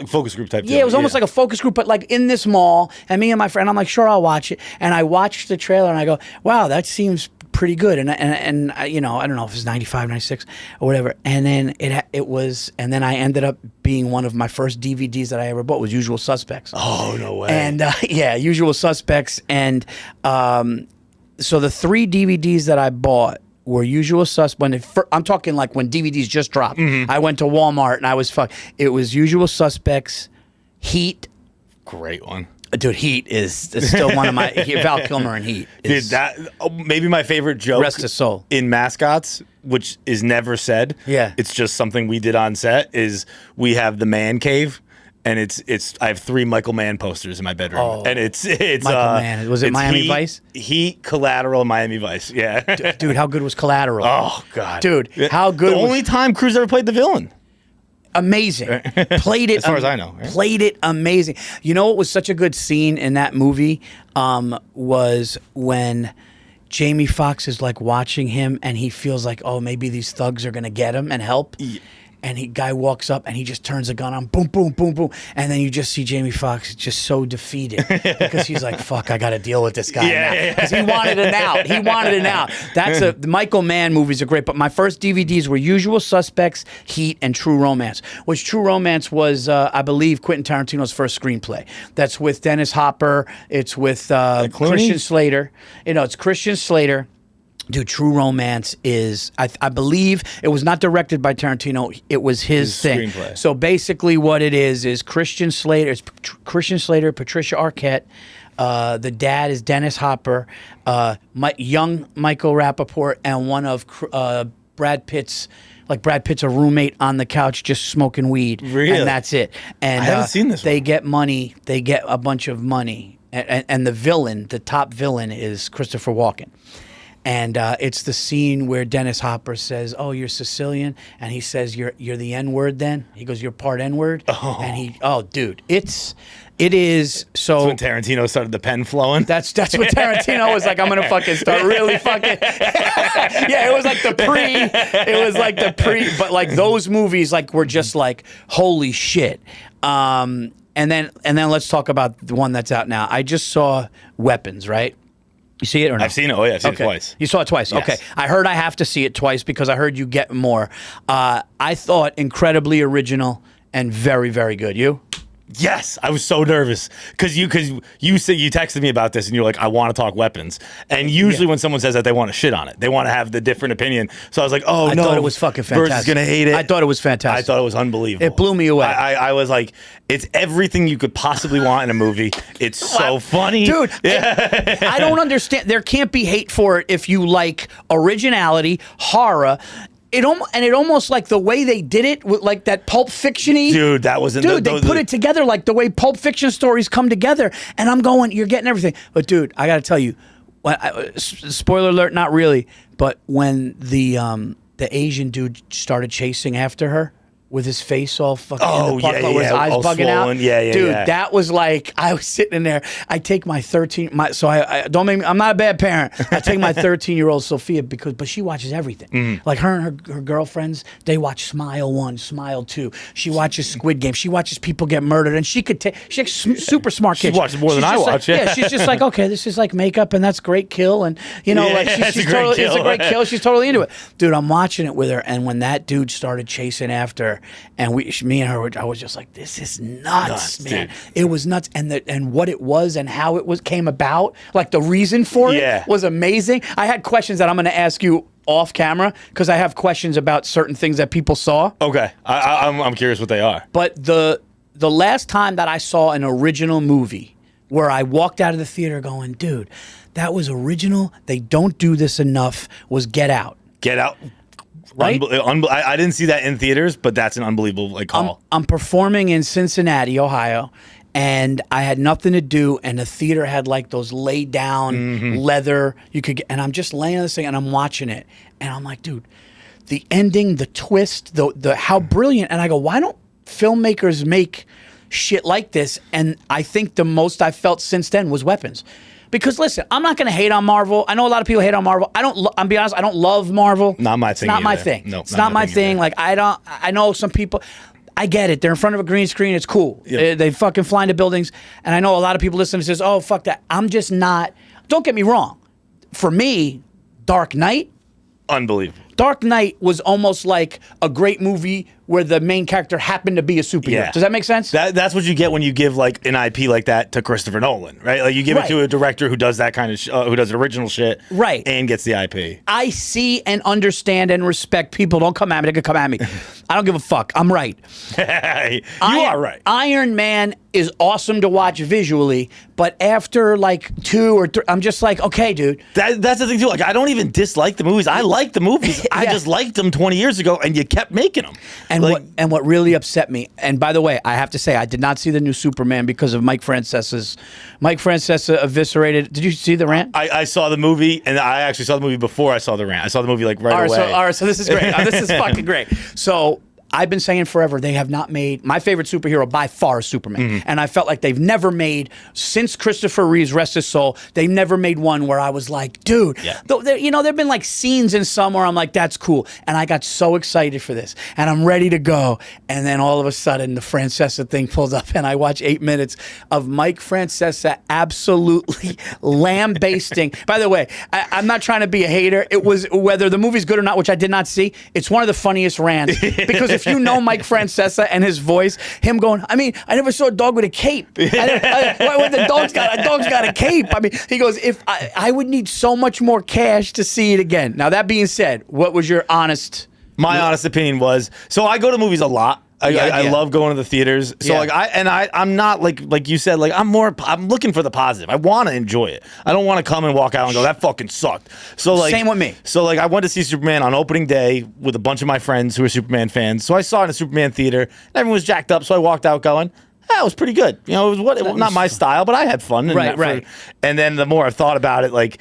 focus group type. Yeah, it was almost like a focus group, but like in this mall. And me and my friend, I'm like, sure, I'll watch it. And I watched the trailer and I go, wow, that seems pretty good. And you know, I don't know if it was 95, 96 or whatever. And then it was, and then I ended up being one of my first DVDs that I ever bought was Usual Suspects. Oh, no way. And yeah, Usual Suspects. And so the 3 DVDs that I bought were Usual Suspects. I'm talking like when DVDs just dropped. Mm-hmm. I went to Walmart and I was It was Usual Suspects, Heat. Great one. Dude, Heat is still one of my Val Kilmer in Heat. Dude, that maybe my favorite joke. Rest his soul. In Macots, which is never said. Yeah, it's just something we did on set. Is we have the man cave, and it's I have 3 Michael Mann posters in my bedroom, and it's Michael Mann. Was it Miami Vice? Heat, Collateral, Miami Vice. Yeah, dude, how good was Collateral? Oh God, dude, how good? The only time Cruz ever played the villain. amazing. Played it as far as I know, right? Played it amazing. You know what was such a good scene in that movie was when Jamie Foxx is like watching him and he feels like, oh, maybe these thugs are gonna get him and help. Yeah. And guy walks up and he just turns the gun on, boom, boom, boom, boom, and then you just see Jamie Foxx just so defeated because he's like, "Fuck, I got to deal with this guy now." Because he wanted an out. He wanted an out. The Michael Mann movies are great, but my first DVDs were Usual Suspects, Heat, and True Romance. Which True Romance was, I believe, Quentin Tarantino's first screenplay. That's with Dennis Hopper. It's with Christian Slater. It's Christian Slater. Dude, True Romance is, I believe, it was not directed by Tarantino. It was his thing. Screenplay. So basically what it is Christian Slater, Patricia Arquette, the dad is Dennis Hopper, young Michael Rappaport, and one of Brad Pitt's a roommate on the couch just smoking weed. Really? And that's it. And I haven't seen this They get money. They get a bunch of money. And the villain, the top villain, is Christopher Walken. And it's the scene where Dennis Hopper says, "Oh, you're Sicilian," and he says, "You're the N-word." Then he goes, "You're part N-word," and dude, it is so. That's when Tarantino started the pen flowing. That's what Tarantino was like. I'm gonna fucking start really fucking. Yeah, it was like the pre. But like those movies, like were just like holy shit. And then let's talk about the one that's out now. I just saw Weapons, right? You see it or not? I've seen it. Oh, yeah, I've seen it twice. You saw it twice? Yes. Okay. I heard I have to see it twice because I heard you get more. I thought incredibly original and very, very good. You? Yes, I was so nervous because you texted me about this and you're like, I want to talk weapons, and usually when someone says that, they want to shit on it, they want to have the different opinion. So I was like, oh no, I thought it was fucking fantastic. Virzi's gonna hate it. I thought it was fantastic. I thought it was unbelievable. It blew me away. I was like, it's everything you could possibly want in a movie. It's so funny, dude. I don't understand. There can't be hate for it if you like originality, horror. It almost like the way they did it, with like that Pulp Fiction-y. Dude, that was they put it together like the way Pulp Fiction stories come together. And I'm going, you're getting everything. But dude, I got to tell you, spoiler alert, not really, but when the Asian dude started chasing after her with his face all fucking in the parking lot, with his eyes bugging out. Dude, that was like, I was sitting in there. I take my I don't make me, I'm not a bad parent. I take my 13-year-old Sophia but she watches everything. Mm-hmm. Like her and her girlfriends, they watch Smile 1, Smile 2. She watches Squid Game. She watches people get murdered, and she's super smart kid. She watches more than I watch. Yeah, she's just like, okay, this is like makeup, and that's great kill, and it's a great kill. She's totally into it. Dude, I'm watching it with her, and when that dude started chasing after her, and me and her, I was just like, this is nuts, man. Dude. It was nuts, and what it was and how it came about, like the reason for it was amazing. I had questions that I'm going to ask you off camera because I have questions about certain things that people saw. Okay, I'm curious what they are. But the last time that I saw an original movie where I walked out of the theater going, dude, that was original. They don't do this enough. Was Get Out. Get Out. Right? I didn't see that in theaters, but that's an unbelievable call. I'm performing in Cincinnati, Ohio, and I had nothing to do, and the theater had like those laid down leather you could get, and I'm just laying on this thing and I'm watching it, and I'm like, dude, the ending, the twist, the how brilliant, and I go, why don't filmmakers make shit like this? And I think the most I felt since then was Weapons. Because listen, I'm not going to hate on Marvel. I know a lot of people hate on Marvel. I'm be honest, I don't love Marvel. Not my thing. It's not my thing. No, it's not my thing. Like I know some people. I get it. They're in front of a green screen. It's cool. Yep. They fucking fly into buildings. And I know a lot of people listen and says, "Oh, fuck that." I'm just not. Don't get me wrong. For me, Dark Knight. Unbelievable. Dark Knight was almost like a great movie where the main character happened to be a superhero. Yeah. Does that make sense? That's what you get when you give like an IP like that to Christopher Nolan, right? Like you give it to a director who does that kind of who does original shit, right? And gets the IP. I see and understand and respect people. Don't come at me. They can come at me. I don't give a fuck. I'm right. You are right. Iron Man is awesome to watch visually, but after like 2 or 3, I'm just like, okay, dude. That's the thing too. Like I don't even dislike the movies. I like the movies. I just liked them 20 years ago, and you kept making them. And what really upset me, and by the way, I have to say, I did not see the new Superman because of Mike Francesa eviscerated. Did you see the rant? I saw the movie, and I actually saw the movie before I saw the rant. I saw the movie like right away. All right, so this is great. This is fucking great. So I've been saying forever, they have not made my favorite superhero by far is Superman. And I felt like they've never made, since Christopher Reeves, rest his soul, they've never made one where I was like, dude, you know, there've been like scenes in some where I'm like, that's cool. And I got so excited for this and I'm ready to go. And then all of a sudden the Francesa thing pulls up and I watch 8 minutes of Mike Francesa absolutely lambasting. By the way, I'm not trying to be a hater. It was, whether the movie's good or not, which I did not see, it's one of the funniest rants. Because if you know Mike Francesa and his voice, him going, I mean, I never saw a dog with a cape. The dog's got a cape. I mean, he goes, if I would need so much more cash to see it again. Now, that being said, what was your honest... My honest opinion was, so I go to movies a lot. I love going to the theaters. So I'm not like you said, like I'm looking for the positive. I want to enjoy it. I don't want to come and walk out and go, that fucking sucked. So like, same with me. So like, I went to see Superman on opening day with a bunch of my friends who are Superman fans. So I saw it in a Superman theater and everyone was jacked up. So I walked out going, it was pretty good. You know, it was not my style, but I had fun. And Right. And then the more I've thought about it, like,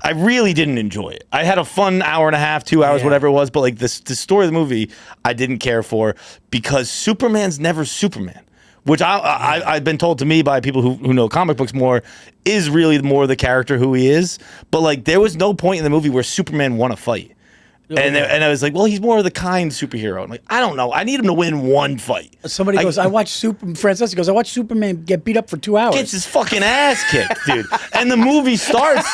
I really didn't enjoy it. I had a fun hour and a half, 2 hours, whatever it was, but like the story of the movie, I didn't care for because Superman's never Superman, which I've been told to me by people who know comic books more, is really more the character who he is. But like, there was no point in the movie where Superman won a fight. And I was like, well, he's more of the kind superhero. I'm like, I don't know. I need him to win one fight. Somebody goes, I watched Francesa goes, I watched Superman get beat up for 2 hours. Gets his fucking ass kicked, dude. And the movie starts,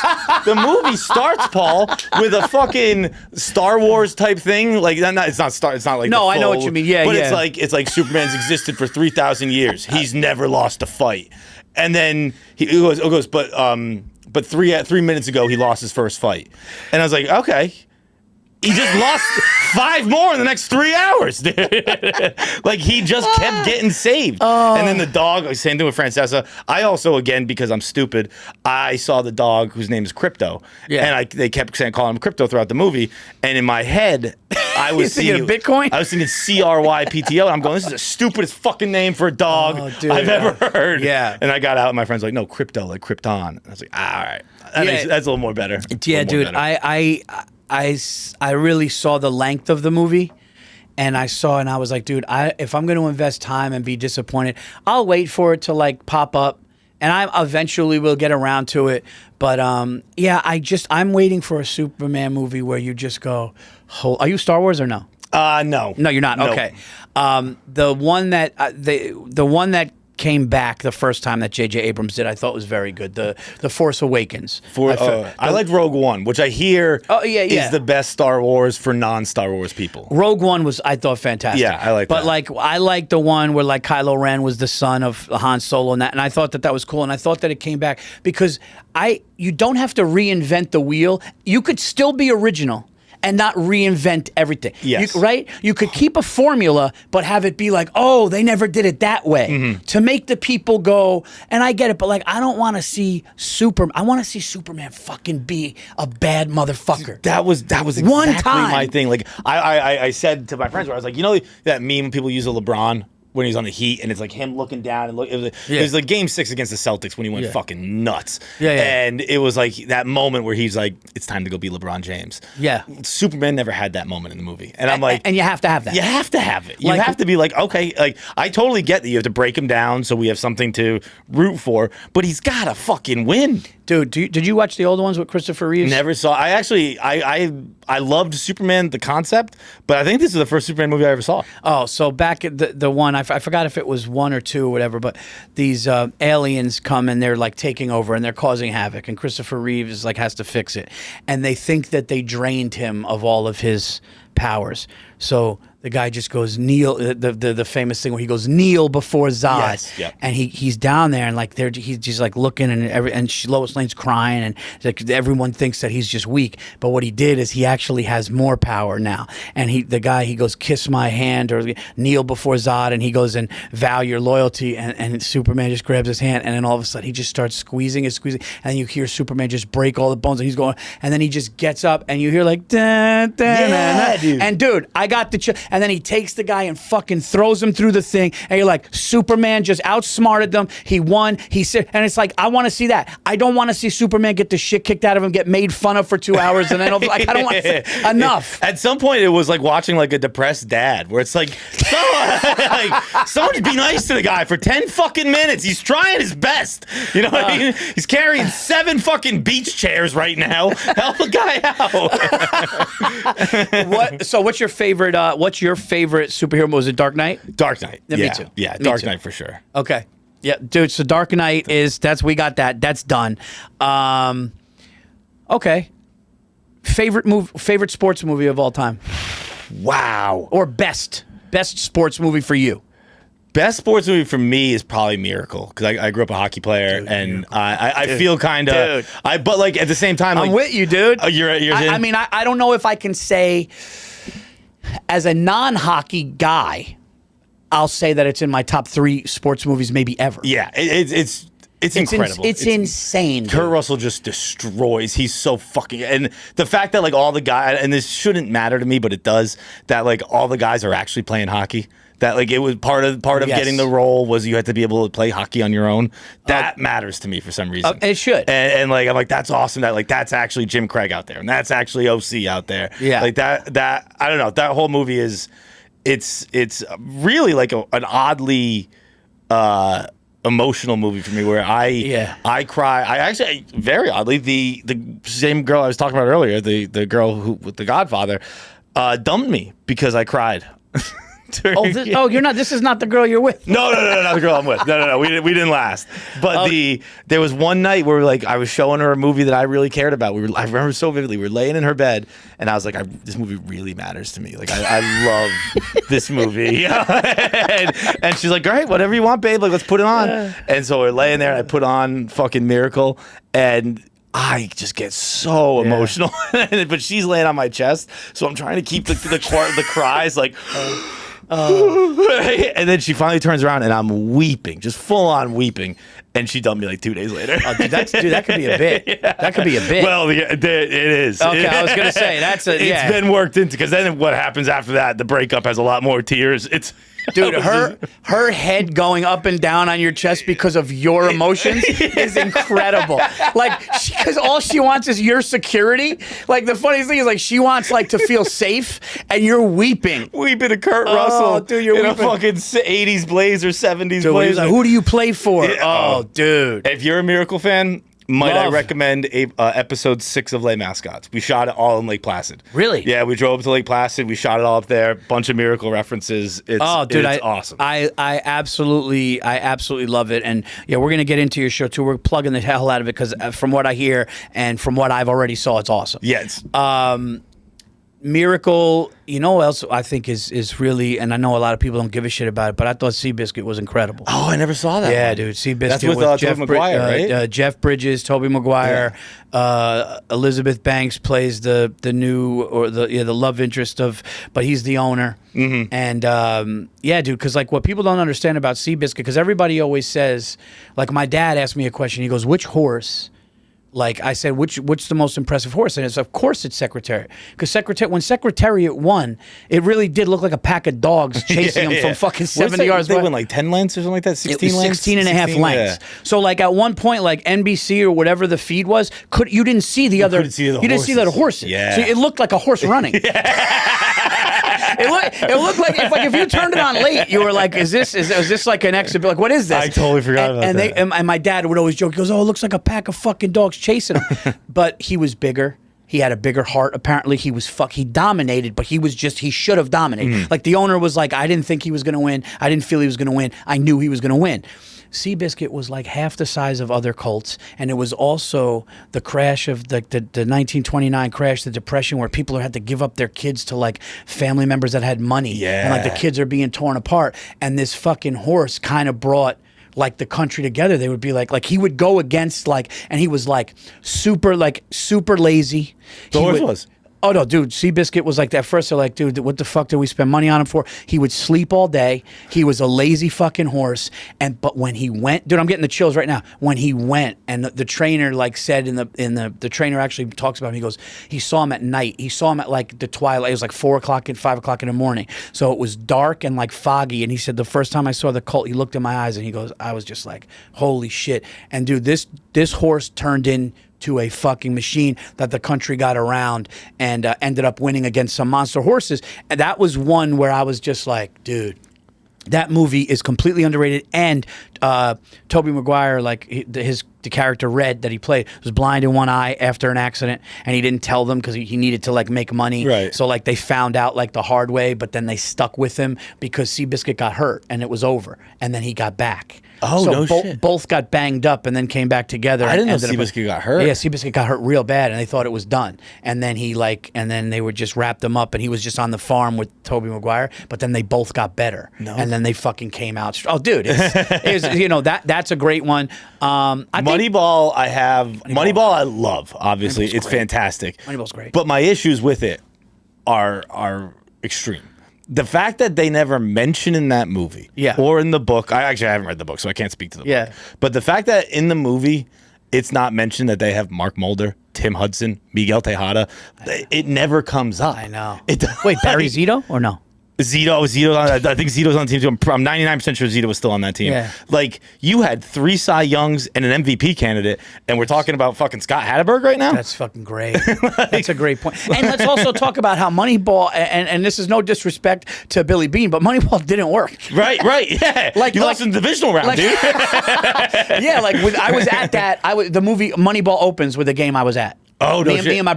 Paul, with a fucking Star Wars type thing. Like, it's not like no, I know what you mean. Yeah, but it's like Superman's existed for 3,000 years. He's never lost a fight. And then he goes, but 3 minutes ago he lost his first fight. And I was like, okay. He just lost 5 more in the next 3 hours, dude. Like, he just kept getting saved. And then the dog, same thing with Francesa. I also, again, because I'm stupid, I saw the dog whose name is Crypto. Yeah. And they kept calling him Crypto throughout the movie. And in my head, I was thinking Bitcoin? I was thinking CRYPTO. And I'm going, this is the stupidest fucking name for a dog I've ever heard. Yeah. And I got out, and my friend's like, no, Crypto, like Krypton. And I was like, all right. That's a little more better. Yeah, dude. I really saw the length of the movie, and I was like, dude, if I'm going to invest time and be disappointed, I'll wait for it to like pop up, and I eventually will get around to it. But I'm waiting for a Superman movie where you just go, are you Star Wars or no? No. No, you're not. No. Okay. The one that came back the first time that J.J. Abrams did, I thought was very good. The Force Awakens. I liked Rogue One, which I hear is the best Star Wars for non-Star Wars people. Rogue One was, I thought, fantastic. Yeah, I like that. But like, I liked the one where like Kylo Ren was the son of Han Solo and that, and I thought that was cool, and I thought that it came back because you don't have to reinvent the wheel. You could still be original and not reinvent everything. Yes. Right? You could keep a formula, but have it be like, oh, they never did it that way. To make the people go, and I get it, but like, I don't want to see I want to see Superman fucking be a bad motherfucker. That was exactly One time. my thing. Like, I said to my friends, where I was like, you know that meme people use of LeBron when he's on the Heat, and it's like him looking down and it was like Game 6 against the Celtics when he went fucking nuts. And it was like that moment where he's like, it's time to go be LeBron James. Yeah. Superman never had that moment in the movie. And I'm like, and you have to have that. You have to have it. You have to be like, okay, like, I totally get that you have to break him down so we have something to root for, but he's got to fucking win. Dude, did you watch the older ones with Christopher Reeves? Never saw. I loved Superman, the concept, but I think this is the first Superman movie I ever saw. Oh, so back at the one, I forgot if it was 1 or 2 or whatever, but these aliens come and they're like taking over and they're causing havoc, and Christopher Reeves is like has to fix it, and they think that they drained him of all of his powers. So the guy just goes kneel. The famous thing where he goes kneel before Zod, yes, yep. And he's down there and like he's just like looking and Lois Lane's crying and like everyone thinks that he's just weak, but what he did is he actually has more power now. And the guy goes kiss my hand or kneel before Zod, and he goes and vow your loyalty, and Superman just grabs his hand, and then all of a sudden he just starts squeezing, and then you hear Superman just break all the bones, and he's going, and then he just gets up, and you hear like da, da, yeah, dude. And dude, I got the and then he takes the guy and fucking throws him through the thing, and you're like, Superman just outsmarted them. He won. He said, and it's like, I want to see that. I don't want to see Superman get the shit kicked out of him, get made fun of for 2 hours, and then I'll be like, I don't want to enough. At some point, it was like watching like a depressed dad, where it's like, someone be nice to the guy for 10 fucking minutes. He's trying his best. You know what I mean? He's carrying 7 fucking beach chairs right now. Help the guy out. So what's your favorite superhero? Was it Dark Knight? Dark Knight. Yeah, me too. Yeah, Me Dark too. Knight for sure. Okay. Yeah, dude. So Dark Knight we got that. That's done. Okay. Favorite sports movie of all time, Wow. or best sports movie for you? Best sports movie for me is probably Miracle, because I grew up a hockey player, and I feel kind of. But like at the same time, I'm like, with you, dude. You're I mean, I don't know if I can say, as a non-hockey guy, I'll say that it's in my top 3 sports movies maybe ever. Yeah, it's incredible. It's insane. Dude. Kurt Russell just destroys. He's so fucking, and the fact that like all the guys, and this shouldn't matter to me, but it does, that like all the guys are actually playing hockey. That like it was part of Yes. getting the role was you had to be able to play hockey on your own. That matters to me for some reason. It should. And like I'm like, that's awesome. That like that's actually Jim Craig out there, and that's actually OC out there. Yeah. Like that I don't know. That whole movie is it's really like an oddly emotional movie for me, where I cry. I actually, very oddly, the same girl I was talking about earlier, the girl who with The Godfather, dumped me because I cried. You're not. This is not the girl you're with. No, not the girl I'm with. No. We didn't last. But there was one night where like I was showing her a movie that I really cared about. I remember so vividly. We were laying in her bed, and I was like, "This movie really matters to me. Like I love this movie." and she's like, "All right, whatever you want, babe. Like let's put it on." And so we're laying there, and I put on fucking Miracle, and I just get so emotional. But she's laying on my chest, so I'm trying to keep the cries like. And then she finally turns around, and I'm weeping, just full on weeping, and she dumped me like 2 days later. Dude, that could be a bit. Yeah. That could be a bit. Well, it is. Okay, I was gonna say it's been worked into, because then what happens after that? The breakup has a lot more tears. It's. Dude, her head going up and down on your chest because of your emotions is incredible. Like, because all she wants is your security. Like, the funniest thing is, like, she wants, like, to feel safe, and you're weeping. Weeping to Kurt Russell. Dude, you're in weeping. A fucking 80s Blazer, 70s Dude, Blazer. like, who do you play for? Yeah, dude. If you're a Miracle fan, might Love. I recommend episode 6 of Les Mascots? We shot it all in Lake Placid. Really? Yeah, we drove up to Lake Placid. We shot it all up there. Bunch of Miracle references. It's awesome. I absolutely love it. And yeah, we're gonna get into your show too. We're plugging the hell out of it because from what I hear and from what I've already saw, it's awesome. Yeah, it's Miracle, you know what else I think is really, and I know a lot of people don't give a shit about it, but I thought Seabiscuit was incredible. Oh, I never saw that. Yeah, one. dude, Seabiscuit. That's with Jeff Tobey Maguire, right? Jeff Bridges, Tobey Maguire, Elizabeth Banks plays the new or the love interest of, but he's the owner. Mm-hmm. And yeah, dude, because like what people don't understand about Seabiscuit, because everybody always says, like my dad asked me a question. He goes, "Which horse?" Like I said, which the most impressive horse? And it's of course it's Secretariat, because when Secretariat won, it really did look like a pack of dogs chasing him from fucking 70 yards. They away. went like 10 lengths or something like that. 16 it was lengths, 16 and a half 16, lengths. Yeah. So like at one point, like NBC or whatever the feed was, you didn't see the other. Couldn't see the you didn't see the horses. horses. Yeah. So it looked like a horse running. It looked like if you turned it on late, you were like, is this like an exhibit? Like, what is this? I totally forgot about that. And my dad would always joke. He goes, "Oh, it looks like a pack of fucking dogs chasing him." But he was bigger. He had a bigger heart. Apparently, he dominated, but he should have dominated. Mm-hmm. Like the owner was like, I didn't think he was going to win. I didn't feel he was going to win. I knew he was going to win. Seabiscuit was like half the size of other colts, and it was also the crash of the 1929 crash, the Depression, where people had to give up their kids to like family members that had money, and like the kids are being torn apart. And this fucking horse kind of brought like the country together. They would be like he would go against and he was like super lazy. The horse was. Oh no, dude! Seabiscuit was like that. First, they're like, dude, what the fuck did we spend money on him for? He would sleep all day. He was a lazy fucking horse. But when he went, dude, I'm getting the chills right now. When he went, and the trainer like said the trainer actually talks about him. He goes, he saw him at night. He saw him at like the twilight. It was like 4 o'clock and 5 o'clock in the morning. So it was dark and like foggy. And he said the first time I saw the colt, he looked in my eyes and he goes, I was just like, holy shit. And dude, this horse turned into a fucking machine that the country got around and ended up winning against some monster horses. And that was one where I was just like, dude, that movie is completely underrated. And Tobey Maguire, like the character Red that he played, was blind in one eye after an accident, and he didn't tell them because he needed to like make money. Right. So like they found out like the hard way, but then they stuck with him because Seabiscuit got hurt and it was over, and then he got back. Oh, so no shit. Both got banged up and then came back together. I didn't know Ended up- Seabiscuit got hurt. Yeah, Seabiscuit got hurt real bad, and they thought it was done. And then and then they would just wrap them up, and he was just on the farm with Tobey Maguire. But then they both got better, and then they fucking came out. Oh, dude, that's a great one. Moneyball, Moneyball, I love. Obviously, Moneyball's it's great. fantastic. Moneyball's great. But my issues with it are extreme. The fact that they never mention in that movie, or in the book. I haven't read the book, so I can't speak to the book. But the fact that in the movie, it's not mentioned that they have Mark Mulder, Tim Hudson, Miguel Tejada. It never comes up. I know. Wait, Barry Zito or no? Zito. I think Zito's on the team too. I'm 99% sure Zito was still on that team. Yeah. Like, you had 3 Cy Youngs and an MVP candidate, and we're talking about fucking Scott Hatterberg right now? That's fucking great. That's a great point. And let's also talk about how Moneyball, and this is no disrespect to Billy Bean, but Moneyball didn't work. Right, yeah. You lost in the divisional round, dude. Yeah, I was at that. The movie Moneyball opens with a game I was at. Oh, no shit. Me and my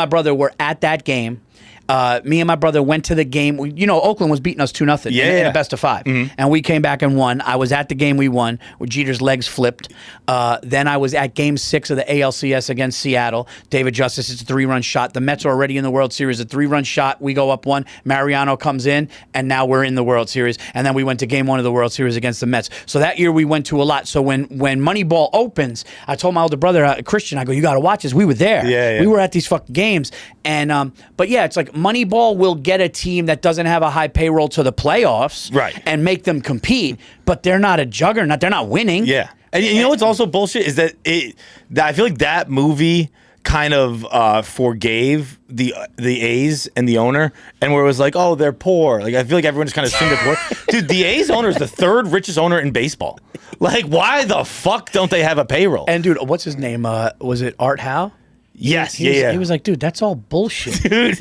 brother were at that game. Me and my brother went to the game. Oakland was beating us 2-0 in a best of 5. Mm-hmm. And we came back and won. I was at the game we won where Jeter's legs flipped. Then I was at game 6 of the ALCS against Seattle. David Justice, it's a 3-run shot. The Mets are already in the World Series. A 3-run shot. We go up 1. Mariano comes in, and now we're in the World Series. And then we went to game 1 of the World Series against the Mets. So that year we went to a lot. So when Moneyball opens, I told my older brother, Christian, I go, you got to watch this. We were there. Yeah. We were at these fucking games. And, but yeah, it's like Moneyball will get a team that doesn't have a high payroll to the playoffs, right, and make them compete, but they're not a juggernaut. They're not winning. Yeah. And you know what's also bullshit is that I feel like that movie kind of forgave the A's and the owner, and where it was like, oh, they're poor. Like, I feel like everyone just kind of assumed they're poor. Dude, the A's owner is the 3rd richest owner in baseball. Like, why the fuck don't they have a payroll? And dude, what's his name? Was it Art Howe? Yes, He was like, dude, that's all bullshit. dude,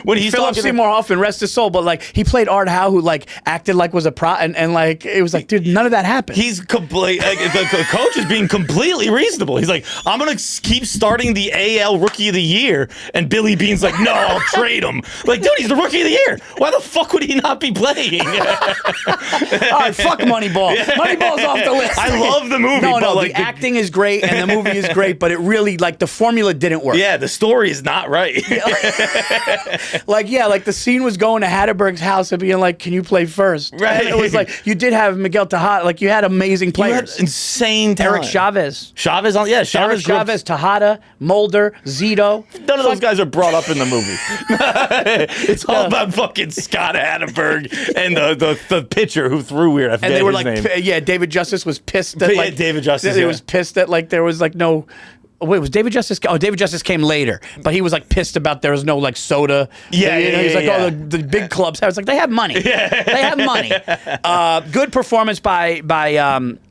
when he's Philip talking Seymour Hoffman, rest his soul, but like he played Art Howe, who like acted like was a pro, and like it was like, dude, none of that happened. He's complete. Like, the coach is being completely reasonable. He's like, I'm gonna keep starting the AL Rookie of the Year, and Billy Bean's like, no, I'll trade him. Like, dude, he's the Rookie of the Year. Why the fuck would he not be playing? All right, fuck Moneyball. Moneyball's off the list. I love the movie. No, but like, the acting is great and the movie is great, but it really like the formula didn't work. Yeah, the story is not right. like the scene was going to Hatterberg's house and being like, can you play first? Right. And it was like, you did have Miguel Tejada, like you had amazing players. You had insane talent. Eric Chavez. Chavez on, yeah, Eric Chavez, Tejada, Mulder, Zito. None of those guys are brought up in the movie. It's all about fucking Scott Hatterberg and the pitcher who threw weird. I forget And they were his like, name. David Justice was pissed that like David Justice. He was pissed that like there was like no. Wait, was David Justice? Oh, David Justice came later, but he was like pissed about there was no like soda. Yeah, He's like, oh, the big clubs. I was like, they have money. They have money. Good performance by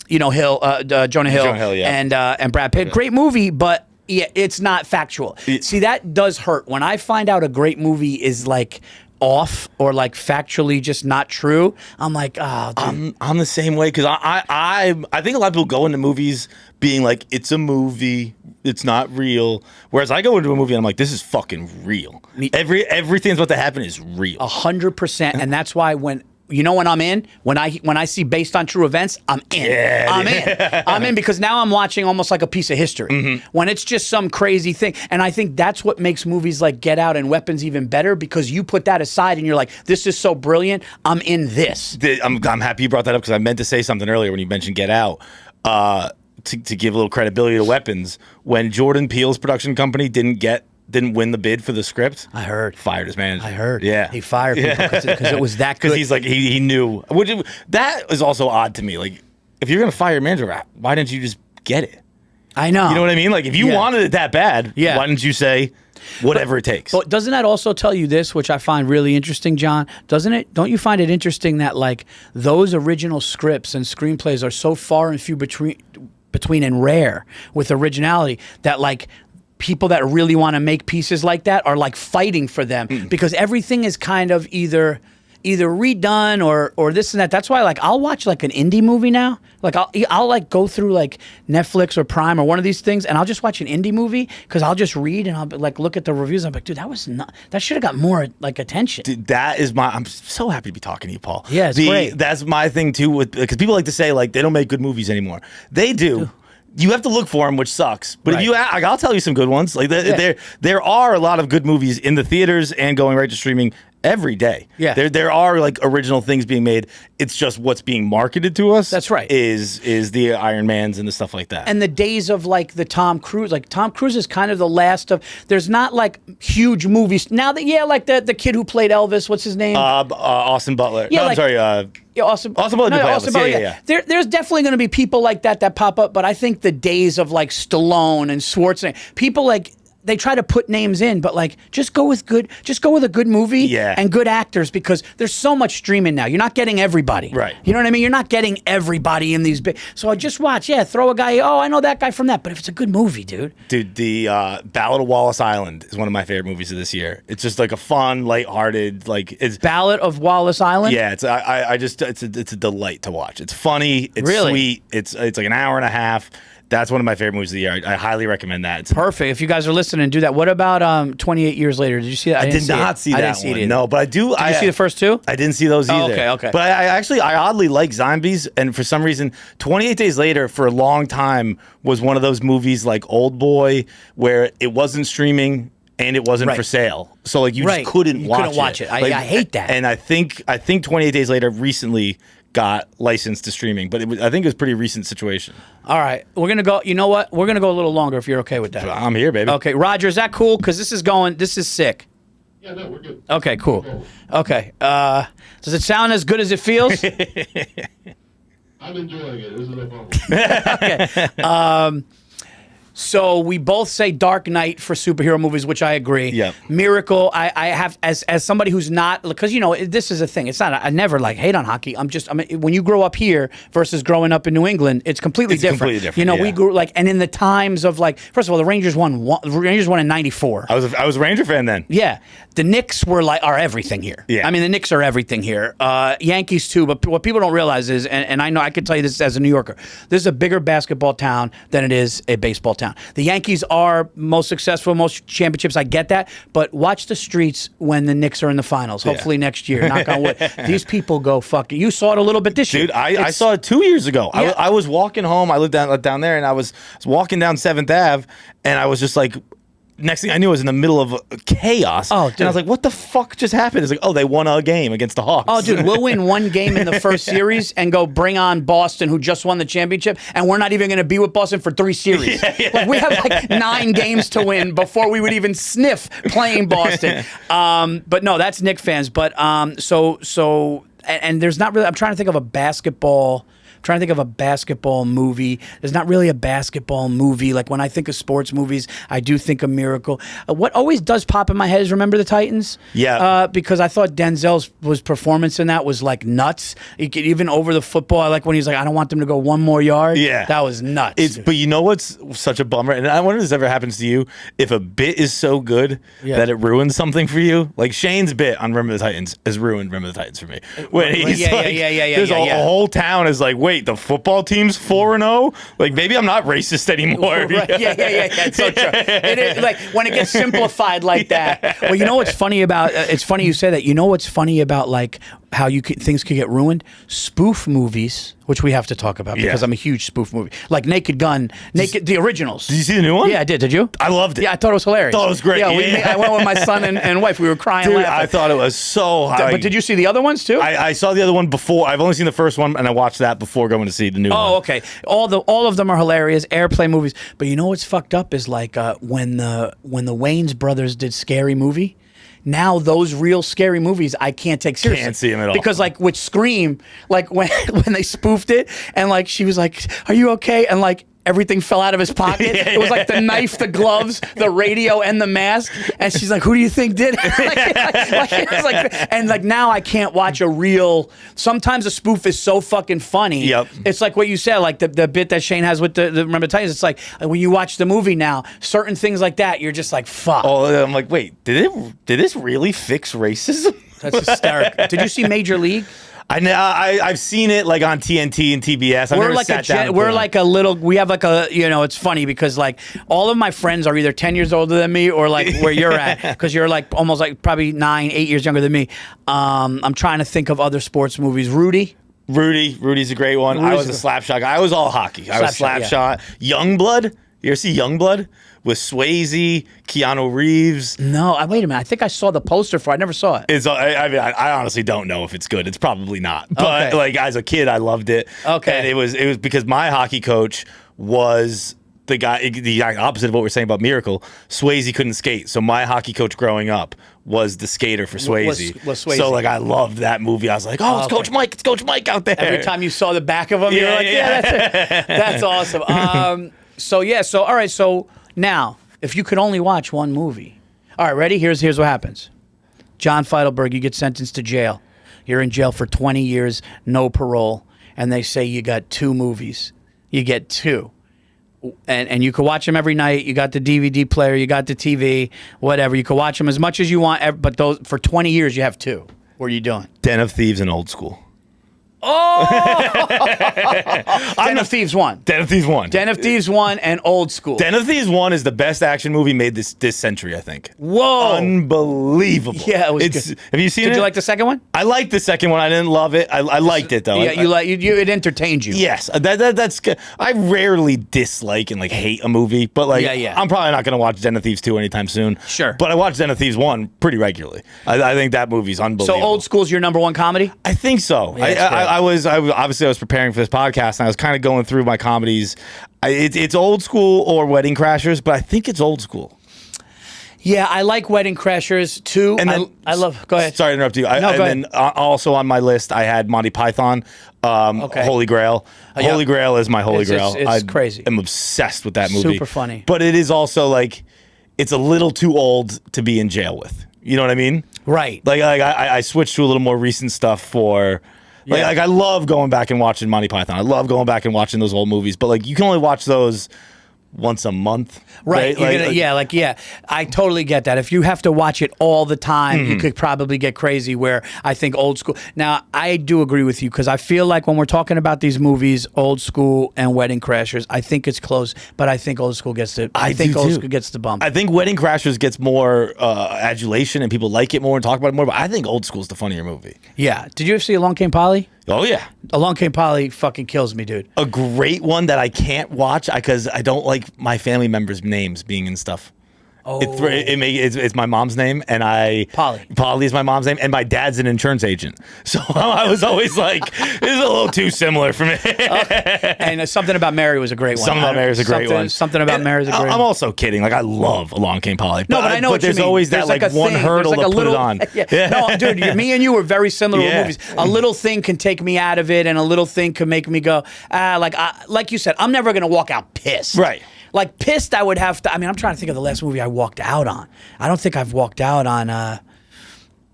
Hill, Jonah Hill, and Brad Pitt. Great movie, but yeah, it's not factual. See, that does hurt when I find out a great movie is like off or like factually just not true. I'm like, oh, dude. I'm the same way because I think a lot of people go into movies being like, it's a movie, it's not real. Whereas I go into a movie and I'm like, this is fucking real. Everything's about to happen is real. 100%, and that's why when I'm in, when I see based on true events, I'm in. Yeah, I'm in because now I'm watching almost like a piece of history. Mm-hmm. When it's just some crazy thing. And I think that's what makes movies like Get Out and Weapons even better, because you put that aside and you're like, this is so brilliant, I'm in this. I'm happy you brought that up because I meant to say something earlier when you mentioned Get Out. To give a little credibility to Weapons, when Jordan Peele's production company didn't get didn't win the bid for the script. I heard. Fired his manager. I heard. Yeah. He fired people because it was that good. Because he's like, he knew. That is also odd to me. Like, if you're going to fire your manager, why didn't you just get it? I know. You know what I mean? Like, if you wanted it that bad, why didn't you say whatever it takes? But doesn't that also tell you this, which I find really interesting, John? Doesn't it? Don't you find it interesting that like those original scripts and screenplays are so far and few between and rare with originality that like people that really want to make pieces like that are like fighting for them because everything is kind of either redone or this and that. That's why like I'll watch like an indie movie now. Like I'll like go through like Netflix or Prime or one of these things and I'll just watch an indie movie because I'll just read and I'll like look at the reviews. And I'm like, dude, that should have got more like attention. Dude, I'm so happy to be talking to you, Paul. Yeah, it's great. That's my thing too, because people like to say like they don't make good movies anymore. They do. You have to look for them, which sucks. But if you, like, I'll tell you some good ones. Like there are a lot of good movies in the theaters and going right to streaming every day. Yeah, there are like original things being made. It's just what's being marketed to us. That's right. Is the Iron Mans and the stuff like that. And the days of like the Tom Cruise, like Tom Cruise is kind of the last of. There's not like huge movies now. That like the kid who played Elvis. What's his name? Austin Butler. Yeah, no, like, I'm sorry. Yeah, Austin Butler. No, Austin Butler, yeah. There's definitely going to be people like that pop up, but I think the days of like Stallone and Schwarzenegger, people like they try to put names in, but like just go with a good movie and good actors because there's so much streaming now. You're not getting everybody. Right. You know what I mean? You're not getting everybody in these big. So I just watch, throw a guy, I know that guy from that, but if it's a good movie, dude. Dude, the Ballad of Wallace Island is one of my favorite movies of this year. It's just like a fun, lighthearted, like it's Ballad of Wallace Island? Yeah, it's a delight to watch. It's funny, it's sweet, it's like an hour and a half. That's one of my favorite movies of the year. I highly recommend that. It's perfect. If you guys are listening, do that. What about 28 Years Later? Did you see that? I did not see that one. No, but I do. Did you see the first two? I didn't see those either. Okay. But I oddly like zombies, and for some reason, 28 Days Later for a long time was one of those movies like Old Boy where it wasn't streaming and it wasn't for sale. So like you just couldn't watch it. I hate that. And I think 28 Days Later recently got licensed to streaming, but I think it was a pretty recent situation. All right, we're gonna go. You know what? We're gonna go a little longer if you're okay with that. I'm here, baby. Okay, Roger, is that cool? Because this is sick. Yeah, no, we're good. Okay, cool. Okay, does it sound as good as it feels? I'm enjoying it. This is a fun one. Okay. So we both say Dark Knight for superhero movies, which I agree. Yeah. Miracle, I have as somebody who's not, because this is a thing. It's not. I never like hate on hockey. When you grow up here versus growing up in New England, it's completely different. Completely different. We grew and in the times of like, first of all, the Rangers won in '94. I was a Ranger fan then. Yeah. The Knicks are everything here. Yeah. I mean, the Knicks are everything here. Yankees too, but what people don't realize is, and I know I can tell you this as a New Yorker, this is a bigger basketball town than it is a baseball town. The Yankees are most successful, most championships. I get that, but watch the streets when the Knicks are in the finals. Hopefully next year. Knock on wood. These people go fucking. You saw it a little bit this year. Dude, I saw it 2 years ago. Yeah. I was walking home. I lived down there, and I was walking down 7th Ave, and I was just like. Next thing I knew, I was in the middle of chaos. Oh, dude. And I was like, what the fuck just happened? It's like, they won a game against the Hawks. Oh, dude, we'll win one game in the first series and go bring on Boston, who just won the championship, and we're not even going to be with Boston for 3 series. Like, we have like 9 games to win before we would even sniff playing Boston. But no, that's Knicks fans. But and there's not really. I'm trying to think of a basketball. Trying to think of a basketball movie. There's not really a basketball movie. Like when I think of sports movies, I do think of Miracle. What always does pop in my head is Remember the Titans? Yeah. Because I thought Denzel's performance in that was like nuts. He could even over the football. I like when he's like, I don't want them to go 1 more yard. Yeah. That was nuts. But you know what's such a bummer? And I wonder if this ever happens to you. If a bit is so good that it ruins something for you. Like Shane's bit on Remember the Titans has ruined Remember the Titans for me. When he's there's a whole town is like, wait, the football team's 4-0? Like, maybe I'm not racist anymore. Right. Yeah. It's so true. It is, like, when it gets simplified like that. Well, you know what's funny about, it's funny you say that. You know what's funny about, like, how things could get ruined? Spoof movies which we have to talk about because Yeah. I'm a huge spoof movie. Like Naked Gun, the originals. Did you see the new one? Yeah, I did. Did you? I loved it. Yeah, I thought it was hilarious. Thought it was great. Yeah, Yeah. I went with my son and wife. We were crying Dude, laughing. I thought it was so high. But did you see the other ones too? I saw the other one before. I've only seen the first one, and I watched that before going to see the new one. Oh, okay. All of them are hilarious. Airplane movies. But you know what's fucked up is like when the Wayans brothers did Scary Movie. Now those real scary movies I can't take seriously. Can't see them at all. Because like with Scream, like when they spoofed it and like she was like, "Are you okay?" and like everything fell out of his pocket. It was like the knife, the gloves, the radio, and the mask. And she's like, "Who do you think did it?" It was like, and like now I can't watch a real. Sometimes a spoof is so fucking funny. Yep. It's like what you said, like the bit that Shane has with the remember Titans. It's like when you watch the movie now, certain things like that, you're just like, "Fuck." Oh, I'm like, wait, did this really fix racism? That's hysterical. Did you see Major League? I've seen it like on TNT and TBS. I've never sat down and put it on. We have like a, it's funny because like all of my friends are either 10 years older than me or like where you're at because you're like almost like probably 9, 8 years younger than me. I'm trying to think of other sports movies. Rudy's a great one. I was a Slapshot guy. I was all hockey. I was Slapshot. Youngblood. You ever see Youngblood? With Swayze, Keanu Reeves. No, wait a minute. I think I saw the poster for it. I never saw it. I honestly don't know if it's good. It's probably not. But Okay. like as a kid, I loved it. Okay. And it was because my hockey coach was the exact opposite of what we're saying about Miracle. Swayze couldn't skate, so my hockey coach growing up was the skater for Swayze. Was Swayze. So like I loved that movie. I was like, oh, it's Okay. Coach Mike. It's Coach Mike out there. Every time you saw the back of him, you were like, that's awesome. So all right. So now, if you could only watch one movie, all right, ready? Here's what happens. John Feitelberg, you get sentenced to jail. You're in jail for 20 years, no parole, and they say you got 2 movies. You get 2. And you can watch them every night. You got the DVD player, you got the TV, whatever. You can watch them as much as you want, but those for 20 years you have 2. What are you doing? Den of Thieves and Old School. Oh! Den of Thieves 1. Den of Thieves 1. Den of Thieves 1 and Old School. Den of Thieves 1 is the best action movie made this century, I think. Whoa! Unbelievable. Yeah, it was good. Have you seen it? Did you like the second one? I liked the second one. I didn't love it. I liked it though. Yeah, it entertained you. Yes, that's good. I rarely dislike and like hate a movie, but like Yeah. I'm probably not going to watch Den of Thieves 2 anytime soon. Sure. But I watched Den of Thieves 1 pretty regularly. I think that movie's unbelievable. So Old School's your number 1 comedy? I think so. Yeah, it's great. I was preparing for this podcast and I was kind of going through my comedies. It's Old School or Wedding Crashers, but I think it's Old School. Yeah, I like Wedding Crashers too. And then I love. Go ahead. Sorry to interrupt you. go and ahead. then also on my list, I had Monty Python, Okay. Holy Grail. Yeah. Holy Grail is my Holy Grail. It's crazy. I'm obsessed with that movie. Super funny. But it is also like, it's a little too old to be in jail with. You know what I mean? Right. Like I switched to a little more recent stuff for. Yeah. Like I love going back and watching Monty Python. I love going back and watching those old movies. But like you can only watch those once a month. Right. I totally get that. If you have to watch it all the time, you could probably get crazy where I think Old School. Now, I do agree with you because I feel like when we're talking about these movies, Old School and Wedding Crashers, I think it's close, but I think Old School gets the Old School gets the bump. I think Wedding Crashers gets more adulation and people like it more and talk about it more, but I think Old School's the funnier movie. Yeah. Did you ever see Along Came Polly? Oh, yeah. Along Came Polly fucking kills me, dude. A great one that I can't watch because I don't like my family members' names being in stuff. Oh. It's my mom's name, and Polly is my mom's name, and my dad's an insurance agent. So I was always like, this is a little too similar for me. And Something About Mary was a great one. Something About Mary is a great one. Something About Mary is a great one. I'm also kidding. Like I love Along Came Polly. No, but I know what there's you mean. always There's that like a one thing. hurdle There's to put it on. Yeah. No, dude, me and you were very similar with Yeah. movies. A little thing can take me out of it, and a little thing can make me go, like you said, I'm never gonna walk out pissed. Right. Like pissed, I would have to. I mean, I'm trying to think of the last movie I walked out on. I don't think I've walked out on.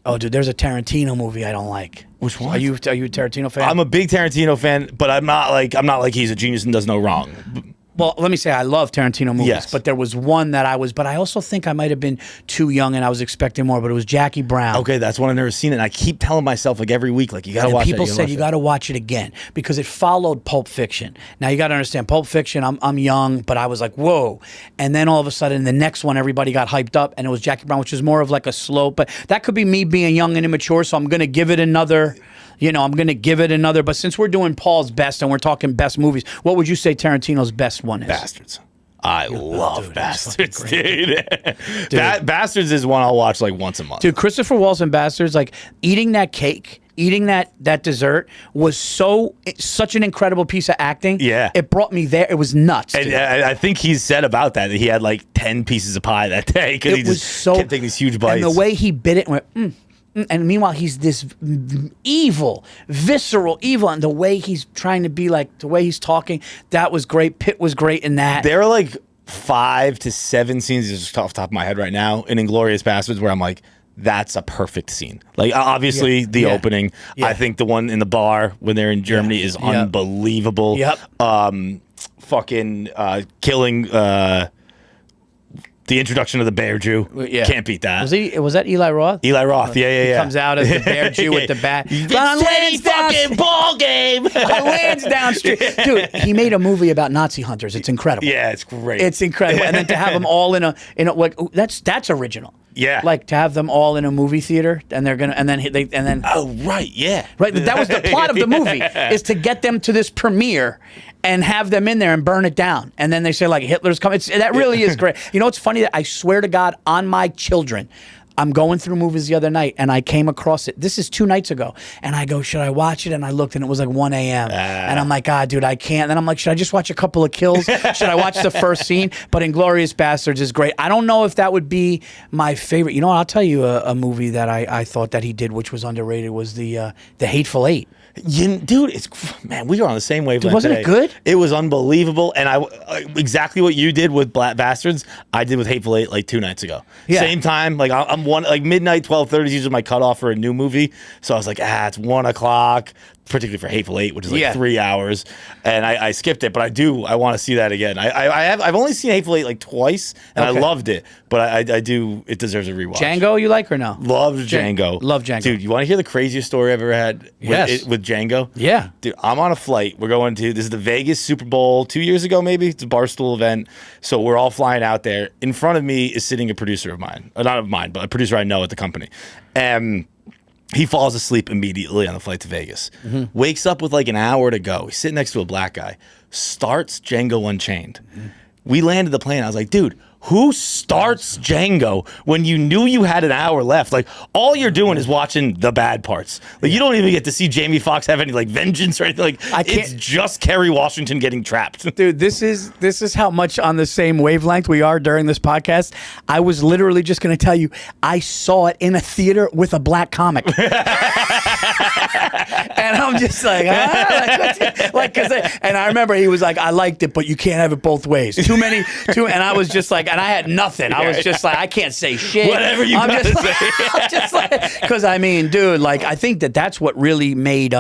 Oh, dude, there's a Tarantino movie I don't like. Which one? Are you a Tarantino fan? I'm a big Tarantino fan, but I'm not like he's a genius and does no wrong. well, let me say I love Tarantino movies, Yes. but there was one that but I also think I might have been too young and I was expecting more, but it was Jackie Brown. Okay, that's one I've never seen, and I keep telling myself like every week, like you gotta And watch it. people said you got to watch it again because it followed Pulp Fiction. Now you got to understand, Pulp Fiction. I'm young, but I was like, whoa! And then all of a sudden, the next one, everybody got hyped up, and it was Jackie Brown, which is more of like a slow. But that could be me being young and immature, so I'm gonna give it another. I'm going to give it another. But since we're doing Paul's best and we're talking best movies, what would you say Tarantino's best one is? Bastards. I love dude, Bastards, dude. Bastards is one I'll watch like once a month. Dude, Christopher Waltz and Bastards, like eating that cake, eating that dessert was such an incredible piece of acting. Yeah. It brought me there. It was nuts. And dude. I think he's said about that he had like 10 pieces of pie that day because he just kept taking these huge bites. And the way he bit it and went, and meanwhile, he's this evil, visceral evil. And the way he's trying to be like, the way he's talking, that was great. Pitt was great in that. There are like 5 to 7 scenes just off the top of my head right now in Inglourious Bastards where I'm like, that's a perfect scene. Like obviously the opening. I think the one in the bar when they're in Germany is unbelievable. Yep. Fucking killing the introduction of the Bear Jew. Can't beat that. Was that Eli Roth? Eli Roth, yeah. He comes out as the Bear Jew with the bat. It's Teddy fucking ball game. On Lansdowne Street. Dude, he made a movie about Nazi hunters. It's incredible. Yeah, it's great. It's incredible. And then to have them all in a like that's original. Yeah. Like to have them all in a movie theater and then oh right, yeah. Right, that was the plot of the movie is to get them to this premiere and have them in there and burn it down. And then they say like Hitler's coming. That really is great. You know what's funny? That I swear to God on my children, I'm going through movies the other night and I came across it. This is 2 nights ago. And I go, should I watch it? And I looked and it was like 1 a.m. And I'm like, dude, I can't. And then I'm like, should I just watch a couple of kills? Should I watch the first scene? But Inglourious Bastards is great. I don't know if that would be my favorite. You know what? I'll tell you a movie that I thought that he did, which was underrated, was the Hateful Eight. Dude, man, we were on the same wavelength. Dude, wasn't today. it good? It was unbelievable, and I exactly what you did with Black Bastards, I did with Hateful Eight like 2 nights ago. Yeah. Same time, like I'm one like midnight, 12:30 is usually my cutoff for a new movie. So I was like, it's 1 o'clock. Particularly for Hateful Eight, which is like 3 hours, and I skipped it, but I want to see that again. I've only seen Hateful Eight like twice, and I loved it, but I do. It deserves a rewatch. Django, you like or no? Loved Django. Love Django, dude. You want to hear the craziest story I've ever had? With Django. Yeah, dude. I'm on a flight. We're going to this is the Vegas Super Bowl 2 years ago, maybe. It's a Barstool event, so we're all flying out there. In front of me is sitting a producer of mine, not of mine, but a producer I know at the company, and he falls asleep immediately on the flight to Vegas. Wakes up with like an hour to go. He's sitting next to a black guy. Starts Django Unchained. We landed the plane. I was like, dude, who starts Django when you knew you had an hour left? Like, all you're doing is watching the bad parts. Like, you don't even get to see Jamie Foxx have any like vengeance or anything. Like, it's just Kerry Washington getting trapped. Dude, this is how much on the same wavelength we are during this podcast. I was literally just going to tell you, I saw it in a theater with a black comic. And I'm just like, and I remember he was like, I liked it, but you can't have it both ways. And I was just like, and I had nothing. I was just like, I can't say shit. Whatever you gotta say. I'm just like, because I mean, dude, like, I think that's what really made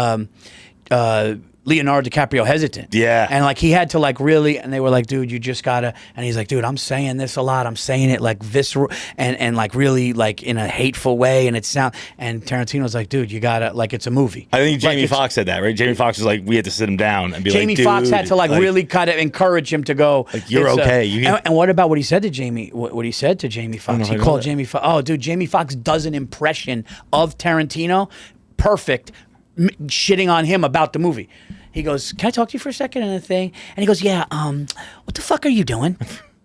Leonardo DiCaprio hesitant. Yeah. And like he had to like really, and they were like, dude, you just gotta, and he's like, dude, I'm saying this a lot. I'm saying it like visceral and like really like in a hateful way. And and Tarantino's like, dude, you gotta, like, it's a movie. I think Jamie Foxx said that, right? Jamie Foxx was like, we had to sit him down and be Jamie Foxx had to like really kind of encourage him to go, like, you're okay. And what about what he said to Jamie? What he said to Jamie Foxx? He called Jamie Foxx. Oh, dude, Jamie Foxx does an impression of Tarantino. Perfect. Shitting on him about the movie. He goes, can I talk to you for a second and a thing? And he goes, yeah, what the fuck are you doing?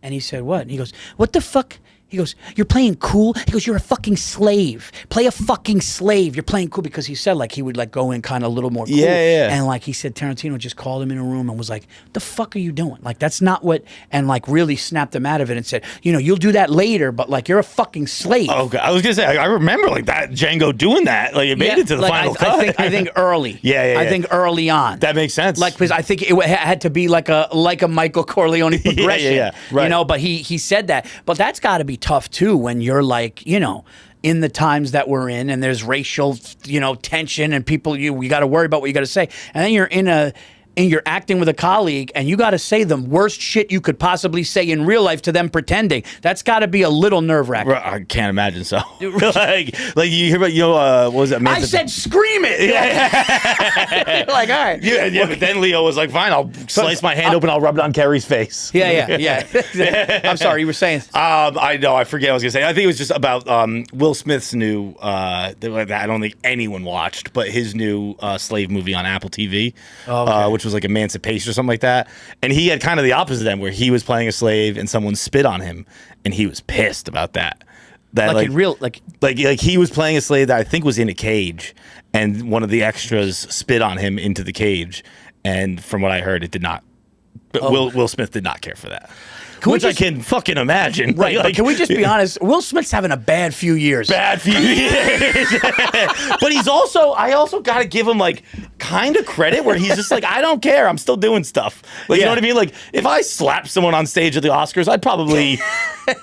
And he said, what? And he goes, what the fuck? He goes, you're playing cool? He goes, you're a fucking slave. Play a fucking slave. You're playing cool, because he said like he would like go in kind of a little more cool. Yeah. And like he said, Tarantino just called him in a room and was like, what the fuck are you doing? Like, that's not what, and like really snapped him out of it and said, you'll do that later, but like you're a fucking slave. Okay, I was gonna say, I remember like that Django doing that. Like it made it to the final cut. I think early. Yeah. I think early on. That makes sense. Like, because I think it had to be like a Michael Corleone progression. Yeah. Right. But he said that. But that's got to be tough too when you're like, in the times that we're in, and there's racial, tension, and people, you got to worry about what you got to say, and then you're in a and you're acting with a colleague and you got to say the worst shit you could possibly say in real life to them pretending. That's got to be a little nerve-wracking. I can't imagine so. like you hear about, what was that? I said scream it. You're like, all right. Yeah, but then Leo was like, fine, I'll slice my hand open, I'll rub it on Kerry's face. Yeah. I'm sorry, you were saying. I know, I forget what I was going to say. I think it was just about Will Smith's new, I don't think anyone watched, but his new slave movie on Apple TV, which was like Emancipation or something like that. And he had kind of the opposite end where he was playing a slave and someone spit on him and he was pissed about that. That in real, like he was playing a slave that I think was in a cage and one of the extras spit on him into the cage. And from what I heard, it did not. But Will Smith did not care for that. Which I can fucking imagine. Right, but can we just be honest? Will Smith's having a bad few years. But he's also, I also got to give him like kind of credit where he's just like, I don't care. I'm still doing stuff. Like, you know what I mean? Like if I slapped someone on stage at the Oscars, I'd probably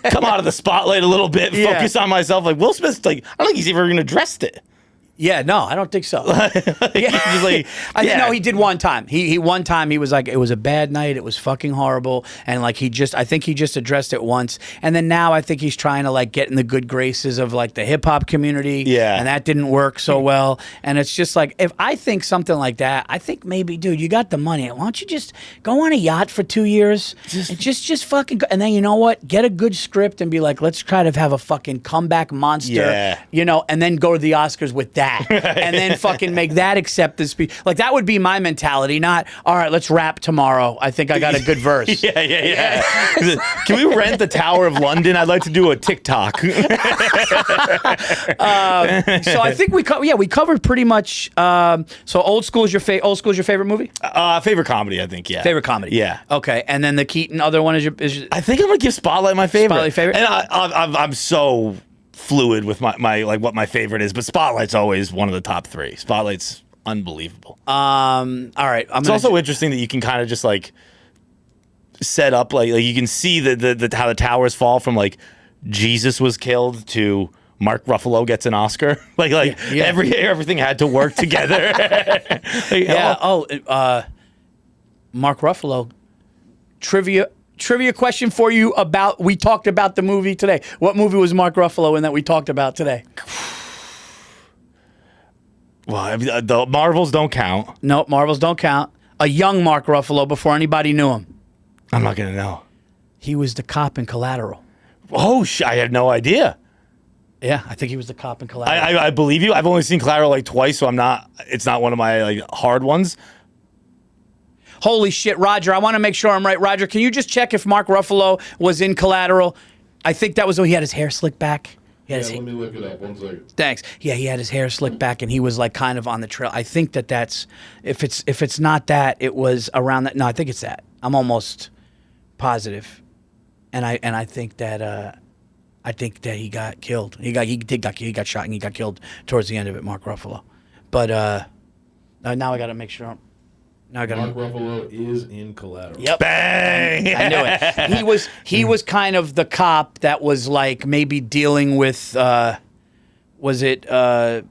come out of the spotlight a little bit, focus on myself. Like Will Smith's like, I don't think he's even addressed it. Yeah, no, I don't think so. No, he did one time. He one time he was like, it was a bad night. It was fucking horrible, and like I think he just addressed it once, and then now I think he's trying to like get in the good graces of like the hip hop community. Yeah, and that didn't work so well. And it's just like if I think something like that, I think maybe, dude, you got the money. Why don't you just go on a yacht for 2 years, and just fucking go, and then you know what, get a good script and be like, let's try to have a fucking comeback monster. And then go to the Oscars with that. And then fucking make that acceptance speech. Like that would be my mentality, not all right, let's rap tomorrow. I think I got a good verse. Yeah. Can we rent the Tower of London? I'd like to do a TikTok. So I think we covered pretty much. So old school is your favorite movie? Favorite comedy, I think. Yeah. Favorite comedy. Yeah. Okay, and then the Keaton other one is your I think I'm gonna give Spotlight my favorite. Spotlight favorite. And I'm so fluid with my like what my favorite is, but Spotlight's always one of the top three. Spotlight's unbelievable. All right. It's also interesting that you can kind of just like set up like you can see the how the towers fall from like Jesus was killed to Mark Ruffalo gets an Oscar. Everything had to work together. Mark Ruffalo. Trivia question for you we talked about the movie today. What movie was Mark Ruffalo in that we talked about today? Well, the Marvels don't count. No, Marvels don't count. A young Mark Ruffalo before anybody knew him. I'm not going to know. He was the cop in Collateral. Oh, I had no idea. Yeah, I think he was the cop in Collateral. I believe you. I've only seen Collateral like twice, so it's not one of my like hard ones. Holy shit, Roger, I want to make sure I'm right. Roger, can you just check if Mark Ruffalo was in Collateral? I think that was when he had his hair slicked back. Let me look it up. 1 second. Thanks. Yeah, he had his hair slicked back, and he was like kind of on the trail. I think that's if it's not that, it was around that. No, I think it's that. I'm almost positive, and I think that he got killed. He got shot and he got killed towards the end of it, Mark Ruffalo. But now I got to make sure. Mark Ruffalo is in Collateral. Yep. Bang! I knew it. He was kind of the cop that was like maybe dealing with was it Jada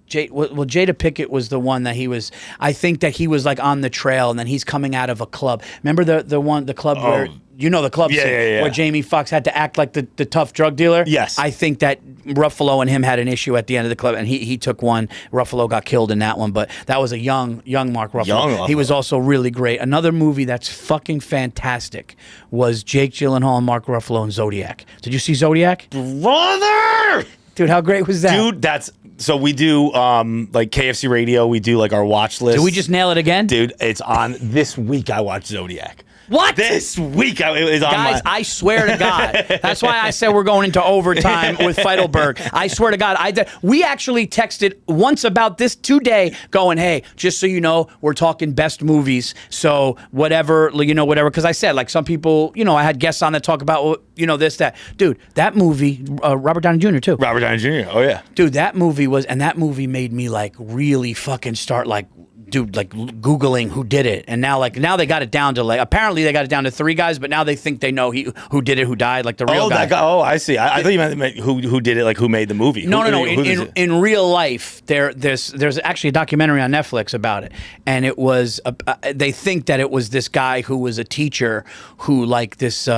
Pinkett was the one that he was. I think that he was like on the trail, and then he's coming out of a club. Remember the club where the club scene where Jamie Foxx had to act like the tough drug dealer. Yes, I think that Ruffalo and him had an issue at the end of the club, and he took one. Ruffalo got killed in that one, but that was a young Mark Ruffalo. He was also really great. Another movie that's fucking fantastic was Jake Gyllenhaal and Mark Ruffalo in Zodiac. Did you see Zodiac? Brother! Dude, how great was that? Dude, so we do like KFC Radio, we do like our watch list. Did we just nail it again? Dude, it's on this week. I watched Zodiac. What? This week it was on. Guys, I swear to God. That's why I said we're going into overtime with Feitelberg. I swear to God. We actually texted once about this today going, hey, just so you know, we're talking best movies. So whatever. Because I said, like some people, I had guests on that talk about, this, that. Dude, that movie, Robert Downey Jr. too. Robert Downey Jr., oh yeah. Dude, that movie made me like really fucking start like Googling who did it, and now they got it down to apparently they got it down to 3 guys, but now they think they know who did it, who died, like the real guy. I see. I thought you meant who did it, like who made the movie. No. In real life, there's actually a documentary on Netflix about it, and it was they think that it was this guy who was a teacher who this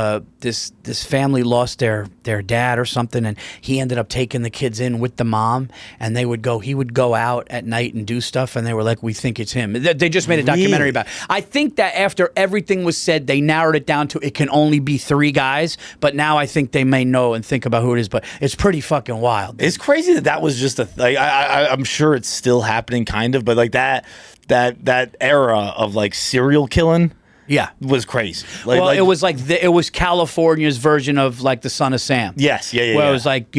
family lost their dad or something, and he ended up taking the kids in with the mom, and he would go out at night and do stuff, and they were like, we think it's him. They just made a documentary about it. I think that after everything was said, they narrowed it down to it can only be 3 guys, but now I think they may know and think about who it is, but it's pretty fucking wild. It's crazy that was just I'm sure it's still happening kind of, but like that era of like serial killing was crazy. It was it was California's version of like the Son of Sam. Yes, yeah. Where it was like,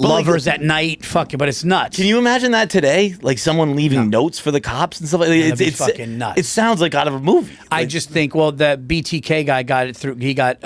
lovers at night, fucking, but it's nuts. Can you imagine that today? Like someone leaving notes for the cops and stuff like that. It's fucking nuts. It sounds like out of a movie. I just think, the BTK guy got it through. He got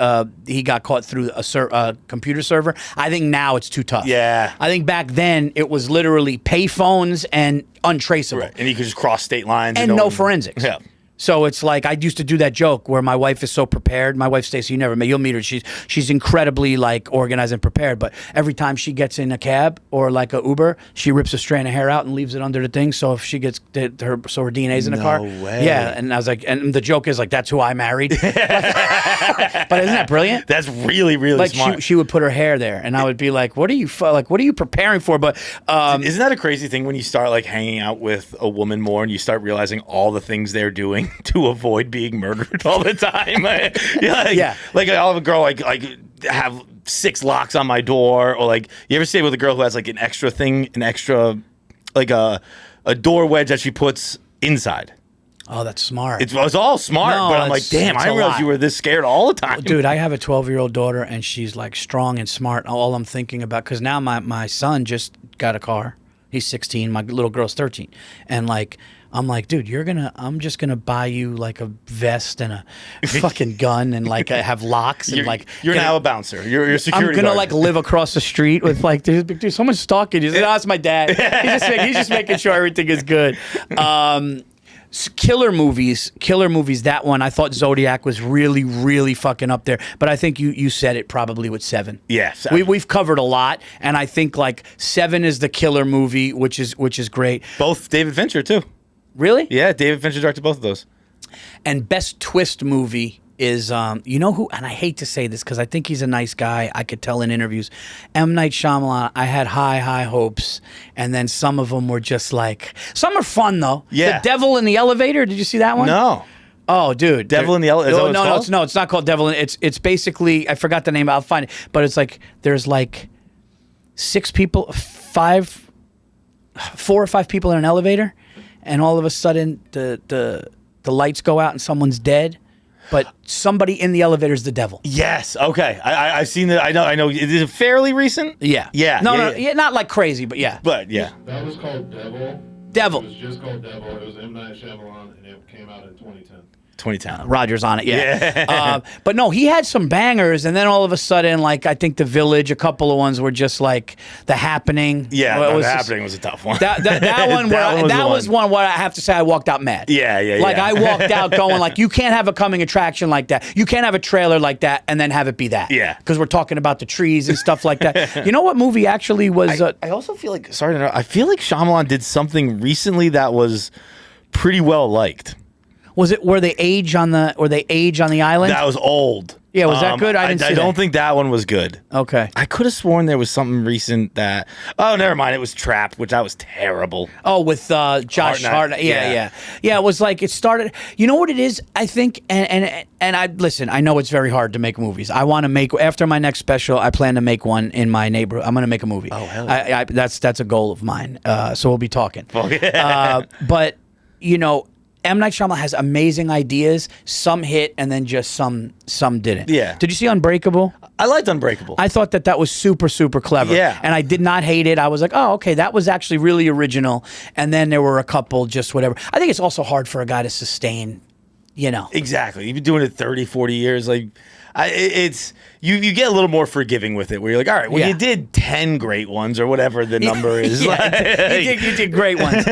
caught through a computer server. I think now it's too tough. Yeah. I think back then it was literally payphones and untraceable, right. And you could just cross state lines and no forensics. Yeah. So it's like I used to do that joke where my wife is so prepared. My wife Stacey, you'll meet her. She's incredibly organized and prepared. But every time she gets in a cab or like a Uber, she rips a strand of hair out and leaves it under the thing. So if she gets her DNA's in the car. No way. Yeah, and I was like, and the joke is like, that's who I married. But isn't that brilliant? That's really, really smart. She would put her hair there, and I would be like, what are you preparing for? But isn't that a crazy thing when you start hanging out with a woman more and you start realizing all the things they're doing to avoid being murdered all the time? Like I'll have a girl have 6 locks on my door, or you ever stay with a girl who has an extra a door wedge that she puts inside. Oh, that's smart. It's all smart, but I'm like, damn, I didn't realize you were this scared all the time. Dude, I have a 12-year-old daughter, and she's strong and smart. All I'm thinking about, because now my son just got a car. He's 16. My little girl's 13, and I'm like, dude, I'm just gonna buy you a vest and a fucking gun and have locks and you're now a bouncer. You're a security I'm gonna guard. Live across the street with dude, someone's stalking you. He's like, oh, it's my dad. He's just making sure everything is good. Killer movies. That one, I thought Zodiac was really, really fucking up there. But I think you said it probably with 7. Yes, we've covered a lot, and I think 7 is the killer movie, which is great. Both David Fincher too. Really? Yeah, David Fincher directed both of those. And best twist movie is who? And I hate to say this because I think he's a nice guy. I could tell in interviews. M. Night Shyamalan. I had high hopes, and then some of them were just some are fun though. Yeah. The Devil in the Elevator. Did you see that one? No. Oh, dude. Devil in the Elevator. No, it's not called Devil. It's basically, I forgot the name. I'll find it. But it's there's 6 people, 4 or 5 people in an elevator, and all of a sudden the lights go out and someone's dead, but somebody in the elevator is the devil. Yes. Okay. I've seen that. I know. Is it fairly recent? Yeah. Yeah. No, not crazy, but yeah. But yeah. That was called Devil. Devil. It was just called Devil. It was M. Night Shyamalan, and it came out in 2010. 2010. Roger's on it, yeah. But no, he had some bangers, and then all of a sudden, I think The Village, a couple of ones were just The Happening. Yeah, The Happening was a tough one. That one, that was one where I have to say I walked out mad. Yeah. I walked out going you can't have a coming attraction like that. You can't have a trailer like that and then have it be that. Yeah. Because we're talking about the trees and stuff like that. You know what movie actually was? I also feel sorry to interrupt, I feel Shyamalan did something recently that was pretty well liked. Was it where they age on the island? That was old. Yeah, was that good? I don't think that one was good. Okay. I could have sworn there was something recent that. Oh, never mind. It was Trapped, which that was terrible. Oh, with Josh Hartnett. Yeah. It was it started. You know what it is? I think, and I listen. I know it's very hard to make movies. I want to make after my next special. I plan to make one in my neighborhood. I'm going to make a movie. Oh, hell yeah. That's a goal of mine. So we'll be talking. But M. Night Shyamalan has amazing ideas. Some hit, and then just some didn't. Yeah. Did you see Unbreakable? I liked Unbreakable. I thought that was super, super clever. Yeah. And I did not hate it. I was like, oh, okay, that was actually really original. And then there were a couple just whatever. I think it's also hard for a guy to sustain, Exactly. You've been doing it 30, 40 years. it's you get a little more forgiving with it, where you're like, all right, well, you did 10 great ones or whatever the number is. You did great ones.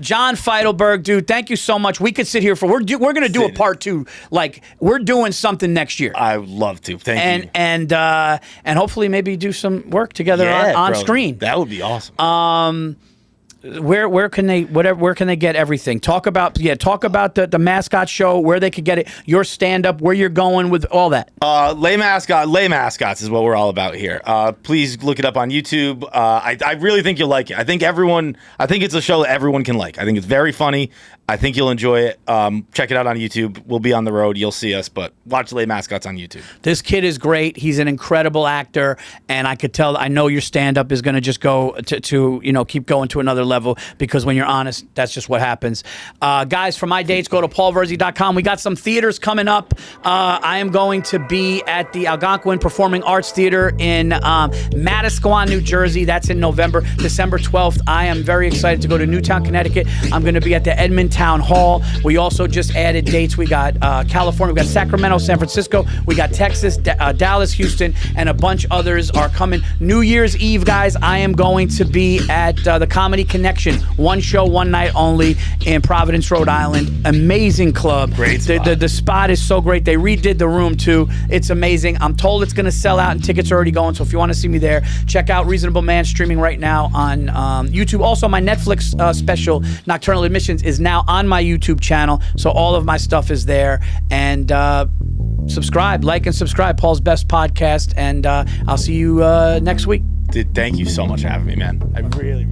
John Feitelberg, dude, thank you so much. We could sit here for we're going to do a part 2. Like, we're doing something next year. I would love to. Thank you. And hopefully maybe do some work together on screen. That would be awesome. Where can they get everything? Talk about the mascot show, where they could get it, your stand up, where you're going with all that. Lay Mascots is what we're all about here. Please look it up on YouTube. I really think you'll like it. I think it's a show that everyone can like. I think it's very funny. I think you'll enjoy it. Check it out on YouTube. We'll be on the road. You'll see us, but watch Lay Mascots on YouTube. This kid is great. He's an incredible actor, and I could tell. I know your stand-up is going to just go to keep going to another level, because when you're honest, that's just what happens. Guys, for my dates, go to paulvirzi.com. We got some theaters coming up. I am going to be at the Algonquin Performing Arts Theater in Manasquan, New Jersey. That's in November. December 12th. I am very excited to go to Newtown, Connecticut. I'm going to be at the Edmonton Town Hall. We also just added dates. We got California, we got Sacramento, San Francisco, we got Texas, Dallas, Houston, and a bunch others are coming. New Year's Eve, guys, I am going to be at the Comedy Connection. One show, one night only in Providence, Rhode Island. Amazing club. Great spot. The spot is so great. They redid the room too. It's amazing. I'm told it's going to sell out and tickets are already going. So if you want to see me there, check out Reasonable Man streaming right now on YouTube. Also, my Netflix special, Nocturnal Admissions, is now on my YouTube channel, so all of my stuff is there. And like and subscribe. Paul's Best Podcast, and I'll see you next week. Dude, thank you so much for having me, man. I really